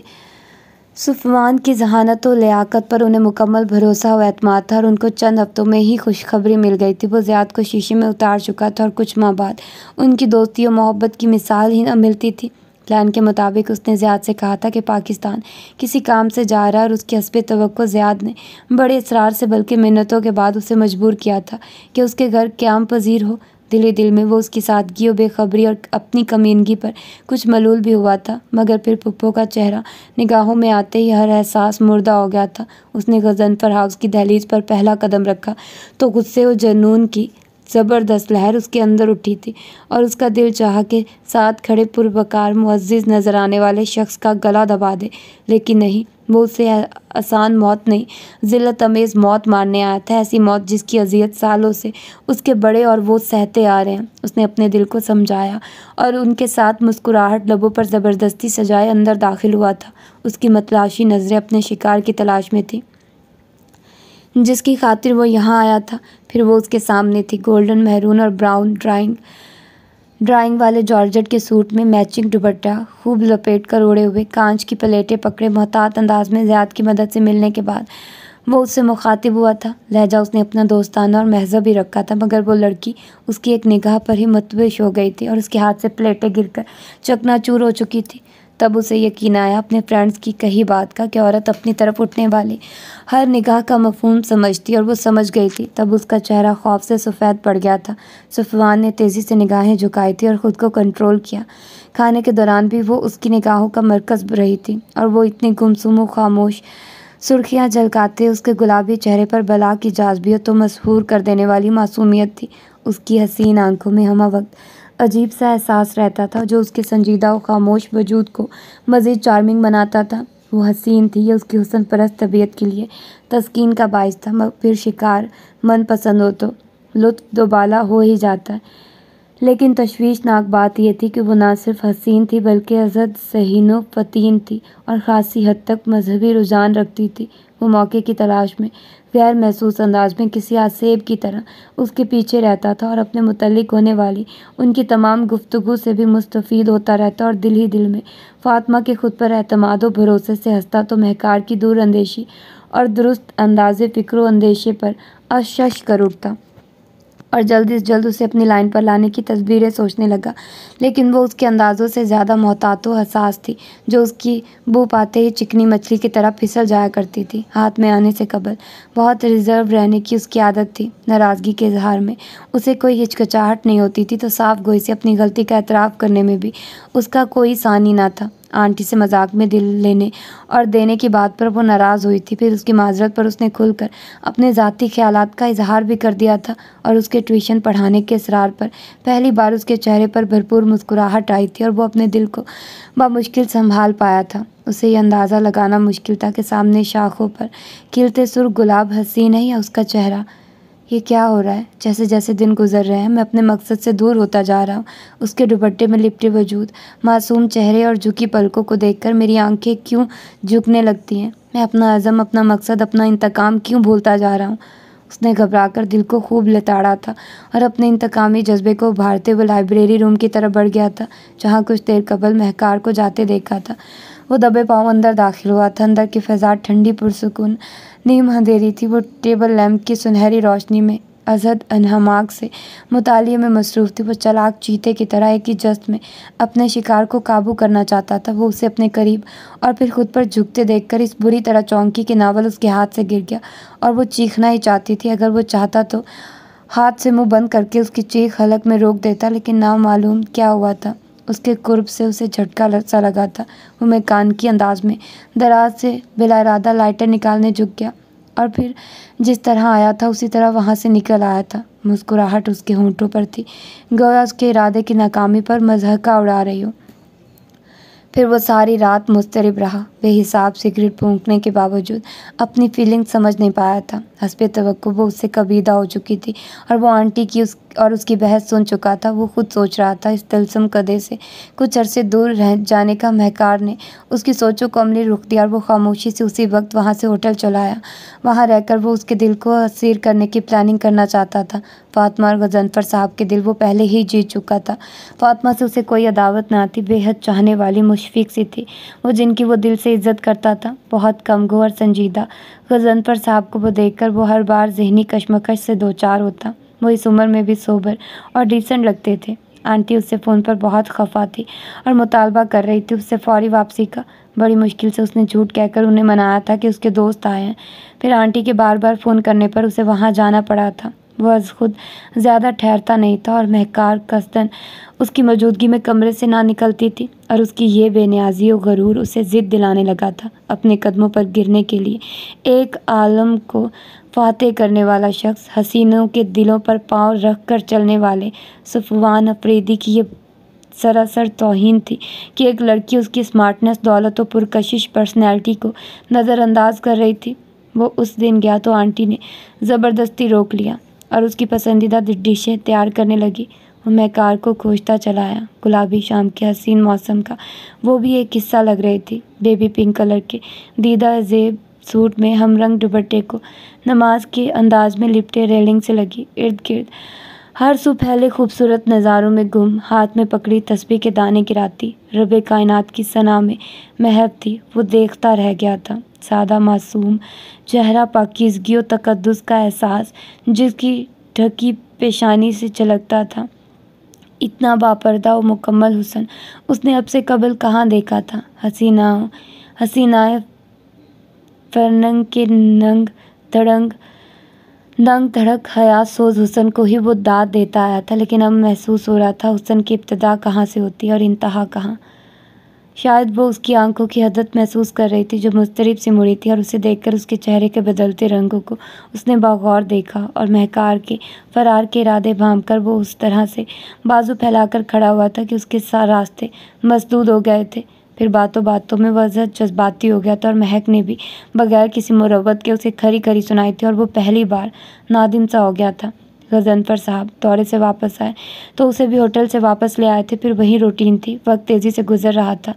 صفوان کی ذہانت و لیاقت پر انہیں مکمل بھروسہ و اعتماد تھا اور ان کو چند ہفتوں میں ہی خوشخبری مل گئی تھی۔ وہ زیاد کو شیشے میں اتار چکا تھا اور کچھ ماہ بعد ان کی دوستی و محبت کی مثال ہی نہ ملتی تھی۔ پلان کے مطابق اس نے زیاد سے کہا تھا کہ پاکستان کسی کام سے جا رہا ہے اور اس کی حسب توقع زیاد نے بڑے اصرار سے بلکہ منتوں کے بعد اسے مجبور کیا تھا کہ اس کے گھر قیام پذیر ہو۔ دل ہی دل میں وہ اس کی سادگی و بے خبری اور اپنی کمینگی پر کچھ ملول بھی ہوا تھا، مگر پھر پھپھو کا چہرہ نگاہوں میں آتے ہی ہر احساس مردہ ہو گیا تھا۔ اس نے غضنفر ہاؤس کی دہلیز پر پہلا قدم رکھا تو غصے و جنون کی زبردست لہر اس کے اندر اٹھی تھی اور اس کا دل چاہا کہ ساتھ کھڑے پروقار معزز نظر آنے والے شخص کا گلا دبا دے، لیکن نہیں، وہ اسے آسان موت نہیں، ذلت آمیز موت مارنے آیا تھا، ایسی موت جس کی اذیت سالوں سے اس کے بڑے اور وہ سہتے آ رہے ہیں۔ اس نے اپنے دل کو سمجھایا اور ان کے ساتھ مسکراہٹ لبوں پر زبردستی سجائے اندر داخل ہوا تھا۔ اس کی متلاشی نظریں اپنے شکار کی تلاش میں تھیں جس کی خاطر وہ یہاں آیا تھا۔ پھر وہ اس کے سامنے تھی، گولڈن، میرون اور براؤن ڈرائنگ والے جارجٹ کے سوٹ میں، میچنگ دوپٹہ خوب لپیٹ کر اوڑھے ہوئے، کانچ کی پلیٹیں پکڑے محتاط انداز میں۔ زیاد کی مدد سے ملنے کے بعد وہ اس سے مخاطب ہوا تھا۔ لہجہ اس نے اپنا دوستانہ اور مہذب ہی رکھا تھا، مگر وہ لڑکی اس کی ایک نگاہ پر ہی متوش ہو گئی تھی اور اس کے ہاتھ سے پلیٹیں گر کر چکنا چور ہو چکی تھی۔ تب اسے یقین آیا اپنے فرینڈز کی کہی بات کا کہ عورت اپنی طرف اٹھنے والی ہر نگاہ کا مفہوم سمجھتی، اور وہ سمجھ گئی تھی۔ تب اس کا چہرہ خوف سے سفید پڑ گیا تھا۔ صفوان نے تیزی سے نگاہیں جھکائی تھی اور خود کو کنٹرول کیا۔ کھانے کے دوران بھی وہ اس کی نگاہوں کا مرکز رہی تھی اور وہ اتنی گمسم و خاموش، سرخیاں جھلکاتے اس کے گلابی چہرے پر بلا کی جاذبیت و مسحور کر دینے والی معصومیت تھی۔ اس کی حسین آنکھوں میں ہمہ وقت عجیب سا احساس رہتا تھا جو اس کے سنجیدہ و خاموش وجود کو مزید چارمنگ بناتا تھا۔ وہ حسین تھی، یہ اس کی حسن پرست طبیعت کے لیے تسکین کا باعث تھا۔ پھر شکار من پسند ہو تو لطف دوبالا ہو ہی جاتا ہے، لیکن تشویشناک بات یہ تھی کہ وہ نہ صرف حسین تھی بلکہ ازحد ذہین و فطین تھی اور خاصی حد تک مذہبی رجحان رکھتی تھی۔ وہ موقع کی تلاش میں غیر محسوس انداز میں کسی آسیب کی طرح اس کے پیچھے رہتا تھا اور اپنے متعلق ہونے والی ان کی تمام گفتگو سے بھی مستفید ہوتا رہتا اور دل ہی دل میں فاطمہ کے خود پر اعتماد و بھروسے سے ہنستا تو مہکار کی دور اندیشی اور درست انداز فکر و اندیشے پر اشش کر اٹھتا اور جلد از جلد اسے اپنی لائن پر لانے کی تدبیریں سوچنے لگا۔ لیکن وہ اس کے اندازوں سے زیادہ محتاط و حساس تھی، جو اس کی بو پاتے ہی چکنی مچھلی کی طرح پھسل جایا کرتی تھی۔ ہاتھ میں آنے سے قبل بہت ریزرو رہنے کی اس کی عادت تھی۔ ناراضگی کے اظہار میں اسے کوئی ہچکچاہٹ نہیں ہوتی تھی تو صاف گوئی سے اپنی غلطی کا اعتراف کرنے میں بھی اس کا کوئی ثانی نہ تھا۔ آنٹی سے مذاق میں دل لینے اور دینے کی بات پر وہ ناراض ہوئی تھی، پھر اس کی معذرت پر اس نے کھل کر اپنے ذاتی خیالات کا اظہار بھی کر دیا تھا اور اس کے ٹیوشن پڑھانے کے اصرار پر پہلی بار اس کے چہرے پر بھرپور مسکراہٹ آئی تھی اور وہ اپنے دل کو بامشکل سنبھال پایا تھا۔ اسے یہ اندازہ لگانا مشکل تھا کہ سامنے شاخوں پر کھلتے سرخ گلاب حسین ہے یا اس کا چہرہ۔ یہ کیا ہو رہا ہے؟ جیسے جیسے دن گزر رہے ہیں میں اپنے مقصد سے دور ہوتا جا رہا ہوں۔ اس کے دوپٹے میں لپٹے وجود، معصوم چہرے اور جھکی پلکوں کو دیکھ کر میری آنکھیں کیوں جھکنے لگتی ہیں؟ میں اپنا عزم، اپنا مقصد، اپنا انتقام کیوں بھولتا جا رہا ہوں؟ اس نے گھبرا کر دل کو خوب لتاڑا تھا اور اپنے انتقامی جذبے کو ابھارتے ہوئے لائبریری روم کی طرف بڑھ گیا تھا جہاں کچھ دیر قبل مہکار کو جاتے دیکھا تھا۔ وہ دبے پاؤں اندر داخل ہوا تھا۔ اندر کی فضا ٹھنڈی پرسکون نیم اندھیری تھی۔ وہ ٹیبل لیمپ کی سنہری روشنی میں ازہد انہماک سے مطالعے میں مصروف تھی۔ وہ چالاک چیتے کی طرح ایک ہی جست میں اپنے شکار کو قابو کرنا چاہتا تھا۔ وہ اسے اپنے قریب اور پھر خود پر جھکتے دیکھ کر اس بری طرح چونکی کہ ناول اس کے ہاتھ سے گر گیا اور وہ چیخنا ہی چاہتی تھی۔ اگر وہ چاہتا تو ہاتھ سے منہ بند کر کے اس کی چیخ حلق میں روک دیتا، لیکن نامعلوم کیا ہوا تھا، اس کے قرب سے اسے جھٹکا سا لگا تھا۔ وہ میکانکی انداز میں دراز سے بلا ارادہ لائٹر نکالنے جھک گیا اور پھر جس طرح آیا تھا اسی طرح وہاں سے نکل آیا تھا۔ مسکراہٹ اس کے ہونٹوں پر تھی، گویا اس کے ارادے کی ناکامی پر مضحکہ اڑا رہی ہو۔ پھر وہ ساری رات مضطرب رہا، بے حساب سگریٹ پھونکنے کے باوجود اپنی فیلنگ سمجھ نہیں پایا تھا۔ حسب توقع وہ اس سے کبیدہ ہو چکی تھی اور وہ آنٹی کی اور اس کی بحث سن چکا تھا۔ وہ خود سوچ رہا تھا، اس طلسم قدے سے کچھ عرصے دور رہ جانے کا مہکار نے اس کی سوچوں کو عملی رخ دیا اور وہ خاموشی سے اسی وقت وہاں سے ہوٹل چلا آیا۔ وہاں رہ کر وہ اس کے دل کو اسیر کرنے کی پلاننگ کرنا چاہتا تھا۔ فاطمہ اور غضنفر صاحب کے دل وہ پہلے ہی جیت چکا تھا۔ فاطمہ سے اسے کوئی عداوت نہ تھی، بے حد چاہنے والی مشفق سی تھی وہ، جن کی وہ دل سے عزت کرتا تھا، بہت کم گو اور سنجیدہ۔ غضنفر صاحب کو وہ دیکھ کر وہ ہر بار ذہنی کشمکش سے دوچار ہوتا۔ وہ اس عمر میں بھی سوبر اور ڈیسنٹ لگتے تھے۔ آنٹی اس سے فون پر بہت خفا تھی اور مطالبہ کر رہی تھی اس سے فوری واپسی کا۔ بڑی مشکل سے اس نے جھوٹ کہہ کر انہیں منایا تھا کہ اس کے دوست آئے ہیں، پھر آنٹی کے بار بار فون کرنے پر اسے وہاں جانا پڑا تھا۔ وہ از خود زیادہ ٹھہرتا نہیں تھا اور مہکار قصداً اس کی موجودگی میں کمرے سے نہ نکلتی تھی اور اس کی یہ بے نیازی و غرور اسے ضد دلانے لگا تھا اپنے قدموں پر گرنے کے لیے۔ ایک عالم کو فاتح کرنے والا شخص، حسینوں کے دلوں پر پاؤں رکھ کر چلنے والے صفوان افریدی کی یہ سراسر توہین تھی کہ ایک لڑکی اس کی اسمارٹنس، دولت و پرکشش پرسنالٹی کو نظر انداز کر رہی تھی۔ وہ اس دن گیا تو آنٹی نے زبردستی روک لیا اور اس کی پسندیدہ ڈشیں تیار کرنے لگی۔ وہ مہکار کو کھوجتا چلا آیا، گلابی شام کے حسین موسم کا وہ بھی ایک حصہ لگ رہی تھی۔ بیبی پنک کلر کے دیدہ زیب سوٹ میں ہم رنگ دوپٹے کو نماز کے انداز میں لپٹے ریلنگ سے لگی، ارد گرد ہر سو پھیلے خوبصورت نظاروں میں گم، ہاتھ میں پکڑی تسبیح کے دانے گراتی، رب کائنات کی ثنا میں محو تھی۔ وہ دیکھتا رہ گیا تھا، سادہ معصوم چہرہ، پاکیزگی و تقدس کا احساس جس کی ڈھکی پیشانی سے جھلکتا تھا، اتنا باپردہ و مکمل حسن اس نے اب سے قبل کہاں دیکھا تھا۔ حسینائے فرنگ کے ننگ دھڑک حیات سوز حسن کو ہی وہ داد دیتا آیا تھا، لیکن اب محسوس ہو رہا تھا حسن کی ابتدا کہاں سے ہوتی ہے اور انتہا کہاں۔ شاید وہ اس کی آنکھوں کی حدت محسوس کر رہی تھی جو مضطرب سی مڑی تھی، اور اسے دیکھ کر اس کے چہرے کے بدلتے رنگوں کو اس نے بغور دیکھا اور مہکار کے فرار کے ارادے بھانپ کر وہ اس طرح سے بازو پھیلا کر کھڑا ہوا تھا کہ اس کے راستے مسدود ہو گئے تھے۔ پھر باتوں باتوں میں وہ ازحد جذباتی ہو گیا تھا اور مہک نے بھی بغیر کسی مروت کے اسے کھری کھری سنائی تھی اور وہ پہلی بار نادم سا ہو گیا تھا۔ غضنفر صاحب دورے سے واپس آئے تو اسے بھی ہوٹل سے واپس لے آئے تھے، پھر وہی روٹین تھی۔ وقت تیزی سے گزر رہا تھا،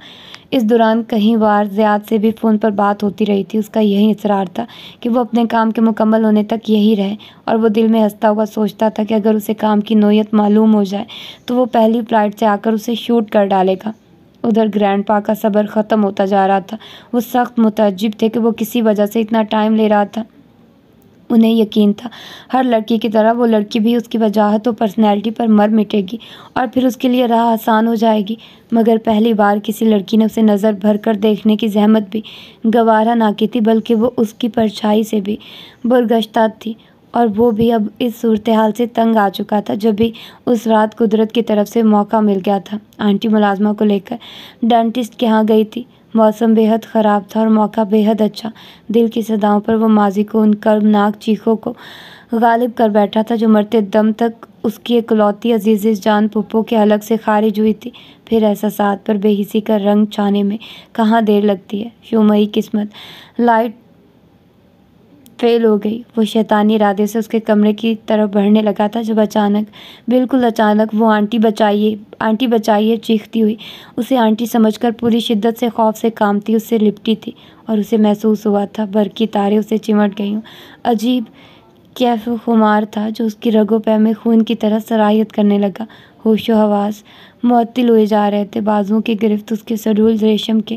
اس دوران کئی بار زیاد سے بھی فون پر بات ہوتی رہی تھی۔ اس کا یہی اصرار تھا کہ وہ اپنے کام کے مکمل ہونے تک یہی رہے، اور وہ دل میں ہنستا ہوا سوچتا تھا کہ اگر اسے کام کی نوعیت معلوم ہو جائے تو وہ پہلی فلائٹ سے آ کر اسے شوٹ کر ڈالے گا۔ ادھر گرینڈ پا کا صبر ختم ہوتا جا رہا تھا۔ وہ سخت متعجب تھے کہ وہ کسی وجہ سے اتنا ٹائم لے رہا تھا۔ انہیں یقین تھا ہر لڑکی کی طرح وہ لڑکی بھی اس کی وجاہت و پرسنالٹی پر مر مٹے گی اور پھر اس کے لیے راہ آسان ہو جائے گی، مگر پہلی بار کسی لڑکی نے اسے نظر بھر کر دیکھنے کی زحمت بھی گوارا نہ کی تھی، بلکہ وہ اس کی پرچھائی سے بھی برگشتہ تھی، اور وہ بھی اب اس صورتحال سے تنگ آ چکا تھا۔ جب بھی اس رات قدرت کی طرف سے موقع مل گیا تھا، آنٹی ملازمہ کو لے کر ڈینٹسٹ کے ہاں گئی تھی۔ موسم بے حد خراب تھا اور موقع بے حد اچھا۔ دل کی صداؤں پر وہ ماضی کو ان کربناک چیخوں کو غالب کر بیٹھا تھا جو مرتے دم تک اس کی اکلوتی عزیز جان پھپھو کے حلق سے خارج ہوئی تھی۔ پھر احساسات پر بے حسی کا رنگ چھانے میں کہاں دیر لگتی ہے۔ شومئی قسمت لائٹ فیل ہو گئی۔ وہ شیطانی ارادے سے اس کے کمرے کی طرف بڑھنے لگا تھا جب اچانک، بالکل اچانک، وہ آنٹی بچائیے چیختی ہوئی اسے آنٹی سمجھ کر پوری شدت سے خوف سے کانپتی اس سے لپٹی تھی، اور اسے محسوس ہوا تھا برقی تاریں اسے چمٹ گئی ہوں۔ عجیب کیف و خمار تھا جو اس کی رگوں پہ میں خون کی طرح سرایت کرنے لگا۔ ہوش و حواس معطل ہوئے جا رہے تھے۔ بازوؤں کی گرفت اس کے سڈول ریشم کے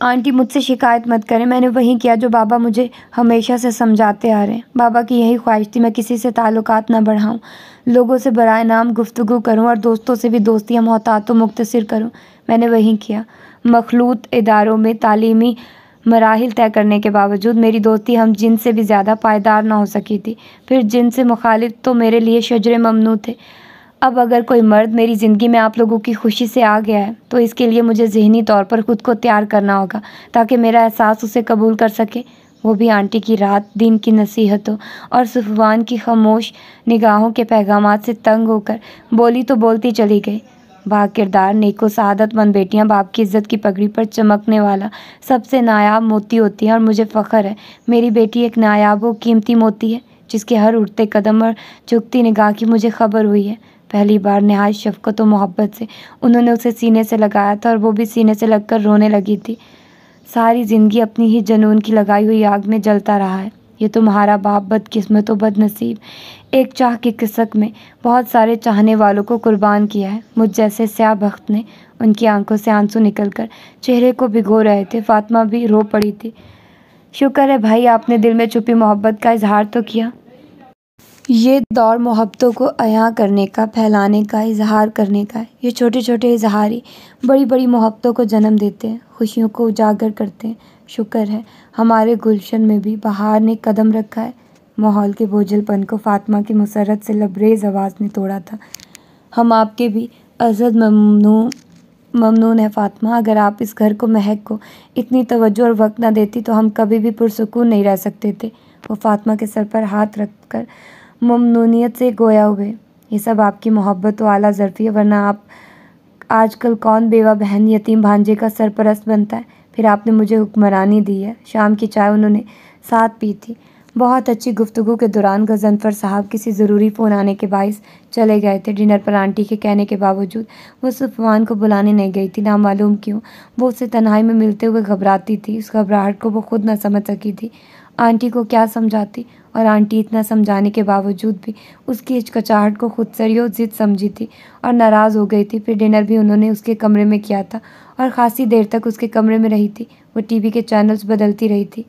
آنٹی مجھ سے شکایت مت کریں، میں نے وہی کیا جو بابا مجھے ہمیشہ سے سمجھاتے آ رہے ہیں۔ بابا کی یہی خواہش تھی میں کسی سے تعلقات نہ بڑھاؤں، لوگوں سے برائے نام گفتگو کروں اور دوستوں سے بھی دوستیاں محتاط و مختصر کروں۔ میں نے وہی کیا۔ مخلوط اداروں میں تعلیمی مراحل طے کرنے کے باوجود میری دوستی ہم جن سے بھی زیادہ پائیدار نہ ہو سکی تھی۔ پھر جن سے مخالف تو میرے لیے شجر ممنوع تھے۔ اب اگر کوئی مرد میری زندگی میں آپ لوگوں کی خوشی سے آ گیا ہے تو اس کے لیے مجھے ذہنی طور پر خود کو تیار کرنا ہوگا تاکہ میرا احساس اسے قبول کر سکے۔ وہ بھی آنٹی کی رات دن کی نصیحتوں اور صفوان کی خاموش نگاہوں کے پیغامات سے تنگ ہو کر بولی تو بولتی چلی گئی۔ با کردار نیک و سعادت مند بیٹیاں باپ کی عزت کی پگڑی پر چمکنے والا سب سے نایاب موتی ہوتی ہیں، اور مجھے فخر ہے میری بیٹی ایک نایاب و قیمتی موتی ہے جس کے ہر اٹھتے قدم اور جھکتی نگاہ کی مجھے خبر ہوئی ہے۔ پہلی بار نہایت شفقت و محبت سے انہوں نے اسے سینے سے لگایا تھا اور وہ بھی سینے سے لگ کر رونے لگی تھی۔ ساری زندگی اپنی ہی جنون کی لگائی ہوئی آگ میں جلتا رہا ہے۔ یہ تمہارا باپ بدقسمت و بد نصیب ایک چاہ کی کسک میں بہت سارے چاہنے والوں کو قربان کیا ہے۔ مجھ جیسے سیاہ بخت نے۔ ان کی آنکھوں سے آنسو نکل کر چہرے کو بھگو رہے تھے۔ فاطمہ بھی رو پڑی تھی۔ شکر ہے بھائی آپ نے دل میں چھپی محبت کا اظہار تو کیا۔ یہ دور محبتوں کو عیاں کرنے کا، پھیلانے کا، اظہار کرنے کا ہے۔ یہ چھوٹے چھوٹے اظہار ہی بڑی بڑی محبتوں کو جنم دیتے ہیں، خوشیوں کو اجاگر کرتے ہیں۔ شکر ہے ہمارے گلشن میں بھی بہار نے قدم رکھا ہے۔ ماحول کے بوجھل پن کو فاطمہ کی مسرت سے لبریز آواز نے توڑا تھا۔ ہم آپ کے بھی ازحد ممنون ہیں فاطمہ۔ اگر آپ اس گھر کو، مہک کو اتنی توجہ اور وقت نہ دیتی تو ہم کبھی بھی پرسکون نہیں رہ سکتے تھے۔ وہ فاطمہ کے سر پر ہاتھ رکھ کر ممنونیت سے گویا ہوئے۔ یہ سب آپ کی محبت و اعلیٰ ظرفی ہے، ورنہ آپ آج کل کون بیوہ بہن، یتیم بھانجے کا سرپرست بنتا ہے؟ پھر آپ نے مجھے حکمرانی دی ہے۔ شام کی چائے انہوں نے ساتھ پی تھی۔ بہت اچھی گفتگو کے دوران غضنفر صاحب کسی ضروری فون آنے کے باعث چلے گئے تھے۔ ڈنر پر آنٹی کے کہنے کے باوجود وہ صفوان کو بلانے نہیں گئی تھی۔ نامعلوم کیوں وہ اسے تنہائی میں ملتے ہوئے گھبراتی تھی۔ اس گھبراہٹ کو وہ خود نہ سمجھ سکی تھی۔ آنٹی کو کیا سمجھاتی، اور آنٹی اتنا سمجھانے کے باوجود بھی اس کی ہچکچاہٹ کو خود سری و ضد سمجھی تھی اور ناراض ہو گئی تھی۔ پھر ڈنر بھی انہوں نے اس کے کمرے میں کیا تھا اور خاصی دیر تک اس کے کمرے میں رہی تھی۔ وہ ٹی وی کے چینلز بدلتی رہی تھی۔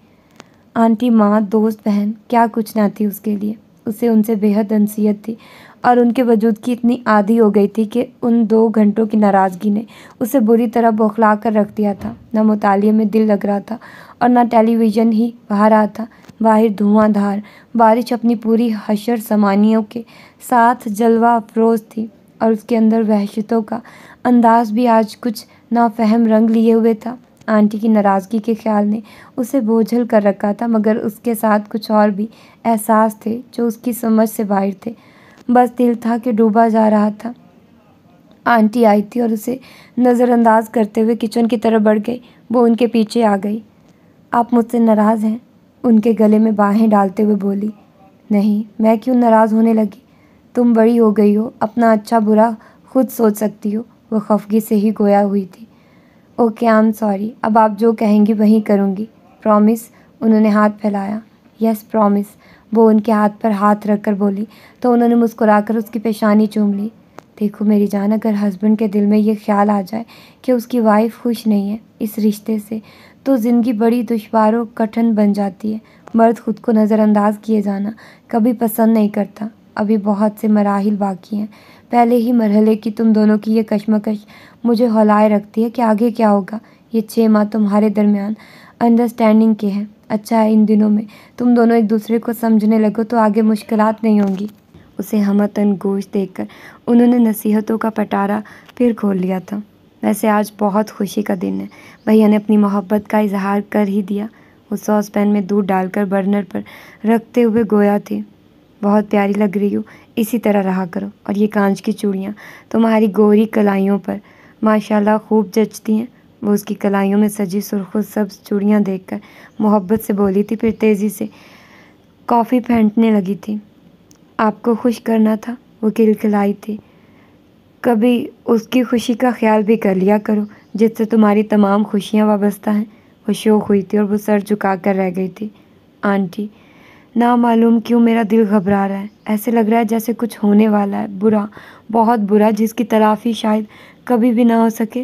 آنٹی، ماں، دوست، بہن، کیا کچھ نہ تھی اس کے لیے۔ اسے ان سے بے حد انسیت تھی اور ان کے وجود کی اتنی عادی ہو گئی تھی کہ ان 2 گھنٹوں کی ناراضگی نے اسے بری طرح بوکھلا کر رکھ دیا تھا۔ نہ مطالعے میں دل لگ رہا تھا اور نہ ٹیلی ویژن ہی بہا رہا تھا۔ باہر دھواں دھار بارش اپنی پوری حشر سامانیوں کے ساتھ جلوہ افروز تھی اور اس کے اندر وحشتوں کا انداز بھی آج کچھ نافہم رنگ لیے ہوئے تھا۔ آنٹی کی ناراضگی کے خیال نے اسے بوجھل کر رکھا تھا، مگر اس کے ساتھ کچھ اور بھی احساس تھے جو اس کی سمجھ سے باہر تھے۔ بس دل تھا کہ ڈوبا جا رہا تھا۔ آنٹی آئی تھی اور اسے نظر انداز کرتے ہوئے کچن کی طرف بڑھ گئی۔ وہ ان کے پیچھے آ گئی۔ آپ مجھ سے ناراض ہیں؟ ان کے گلے میں باہیں ڈالتے ہوئے بولی۔ نہیں، میں کیوں ناراض ہونے لگی؟ تم بڑی ہو گئی ہو، اپنا اچھا برا خود سوچ سکتی ہو۔ وہ خفگی سے ہی گویا ہوئی تھی۔ اوکے، آئی ایم سوری، اب آپ جو کہیں گی وہی کروں گی۔ پرومس؟ انہوں نے ہاتھ پھیلایا۔ یس پرومس، وہ ان کے ہاتھ پر ہاتھ رکھ کر بولی تو انہوں نے مسکرا کر اس کی پیشانی چوم لی۔ دیکھو میری جان، اگر ہسبینڈ کے دل میں یہ خیال آ جائے کہ اس کی وائف خوش نہیں ہے اس رشتے سے تو زندگی بڑی دشوار و کٹھن بن جاتی ہے۔ مرد خود کو نظر انداز کیے جانا کبھی پسند نہیں کرتا۔ ابھی بہت سے مراحل باقی ہیں۔ پہلے ہی مرحلے کی تم دونوں کی یہ کشمکش مجھے ہلائے رکھتی ہے کہ آگے کیا ہوگا۔ یہ 6 ماہ تمہارے درمیان انڈرسٹینڈنگ کے ہیں۔ اچھا ہے ان دنوں میں تم دونوں ایک دوسرے کو سمجھنے لگو تو آگے مشکلات نہیں ہوں گی۔ اسے ہمتاً گوش دیکھ کر انہوں نے نصیحتوں کا پٹارا پھر کھول لیا تھا۔ ویسے آج بہت خوشی کا دن ہے، بھیا نے اپنی محبت کا اظہار کر ہی دیا۔ وہ ساس پین میں دودھ ڈال کر برنر پر رکھتے ہوئے گویا تھی۔ بہت پیاری لگ رہی ہو، اسی طرح رہا کرو، اور یہ کانچ کی چوڑیاں تمہاری گوری کلائیوں پر ماشاءاللہ خوب جچتی ہیں۔ وہ اس کی کلائیوں میں سجی سرخ و سبز چوڑیاں دیکھ کر محبت سے بولی تھی، پھر تیزی سے کافی پھینٹنے لگی تھی۔ آپ کو خوش کرنا تھا، وہ کلکلائی تھی۔ کبھی اس کی خوشی کا خیال بھی کر لیا کرو جس سے تمہاری تمام خوشیاں وابستہ ہیں۔ وہ شوق ہوئی تھی اور وہ سر جھکا کر رہ گئی تھی۔ آنٹی، نامعلوم کیوں میرا دل گھبرا رہا ہے، ایسے لگ رہا ہے جیسے کچھ ہونے والا ہے، برا، بہت برا، جس کی تلافی شاید کبھی بھی نہ ہو سکے۔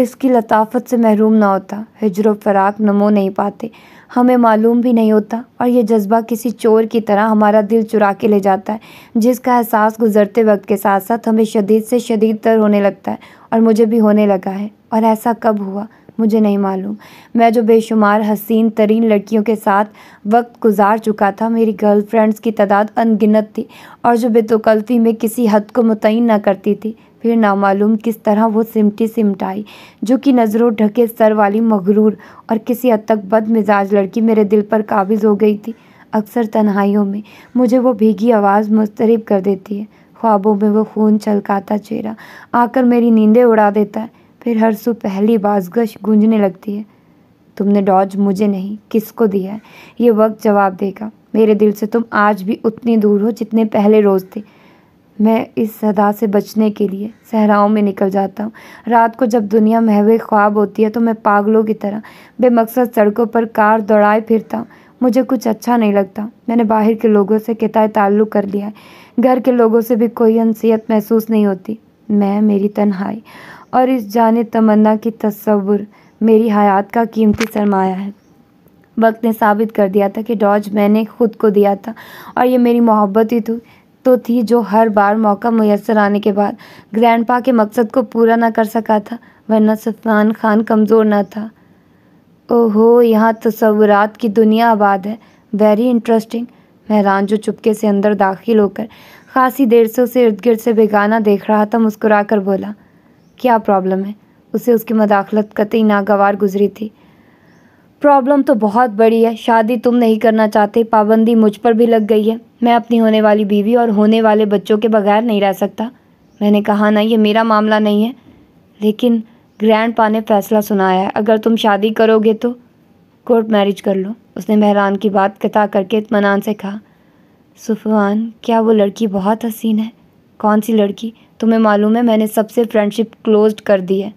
اس کی لطافت سے محروم نہ ہوتا۔ ہجر و فراق نمو نہیں پاتے، ہمیں معلوم بھی نہیں ہوتا، اور یہ جذبہ کسی چور کی طرح ہمارا دل چرا کے لے جاتا ہے، جس کا احساس گزرتے وقت کے ساتھ ساتھ ہمیں شدید سے شدید تر ہونے لگتا ہے، اور مجھے بھی ہونے لگا ہے۔ اور ایسا کب ہوا مجھے نہیں معلوم۔ میں جو بے شمار حسین ترین لڑکیوں کے ساتھ وقت گزار چکا تھا، میری گرل فرینڈز کی تعداد ان گنت تھی، اور جو بے توقلفی میں کسی حد کو متعین نہ کرتی تھی، پھر نامعلوم کس طرح وہ سمٹی سمٹائی جو کہ نظروں ڈھکے سر والی مغرور اور کسی حد تک بد مزاج لڑکی میرے دل پر قابض ہو گئی تھی۔ اکثر تنہائیوں میں مجھے وہ بھیگی آواز مضطرب کر دیتی ہے، خوابوں میں وہ خون چھلکاتا چہرہ آ کر میری نیندیں اڑا دیتا ہے، پھر ہر سو پہلی بازگشت گونجنے لگتی ہے۔ تم نے ڈاج مجھے نہیں، کس کو دیا ہے؟ یہ وقت جواب دے گا۔ میرے دل سے تم آج بھی اتنی دور ہو جتنے پہلے روز تھے۔ میں اس صدا سے بچنے کے لیے صحراؤں میں نکل جاتا ہوں۔ رات کو جب دنیا محو خواب ہوتی ہے تو میں پاگلوں کی طرح بے مقصد سڑکوں پر کار دوڑائے پھرتا ہوں۔ مجھے کچھ اچھا نہیں لگتا۔ میں نے باہر کے لوگوں سے قطع تعلق کر لیا ہے، گھر کے لوگوں سے بھی کوئی انسیت محسوس نہیں ہوتی۔ میں، میری تنہائی اور اس جانے تمنا کی تصور میری حیات کا قیمتی سرمایہ ہے۔ وقت نے ثابت کر دیا تھا کہ ڈاج میں نے خود کو دیا تھا، اور یہ میری محبت ہی تو تھی جو ہر بار موقع میسر آنے کے بعد گرینڈ پا کے مقصد کو پورا نہ کر سکا تھا، ورنہ سفیان خان کمزور نہ تھا۔ اوہو، یہاں تصورات کی دنیا آباد ہے، ویری انٹرسٹنگ۔ مہران جو چپکے سے اندر داخل ہو کر خاصی دیر سے اسے ارد گرد سے بیگانہ دیکھ رہا تھا، مسکرا کر بولا، کیا پرابلم ہے؟ اسے اس کی مداخلت قطعی ناگوار گزری تھی۔ پرابلم تو بہت بڑی ہے، شادی تم نہیں کرنا چاہتے، پابندی مجھ پر بھی لگ گئی ہے، میں اپنی ہونے والی بیوی اور ہونے والے بچوں کے بغیر نہیں رہ سکتا۔ میں نے کہا نا، یہ میرا معاملہ نہیں ہے، لیکن گرینڈ پا نے فیصلہ سنایا ہے، اگر تم شادی کرو گے تو کورٹ میرج کر لو۔ اس نے مہران کی بات قطع کر کے اطمینان سے کہا، سفیان، کیا وہ لڑکی بہت حسین ہے؟ کون سی لڑکی؟ تمہیں معلوم ہے میں نے سب سے فرینڈ شپ کلوزڈ کر دی ہے۔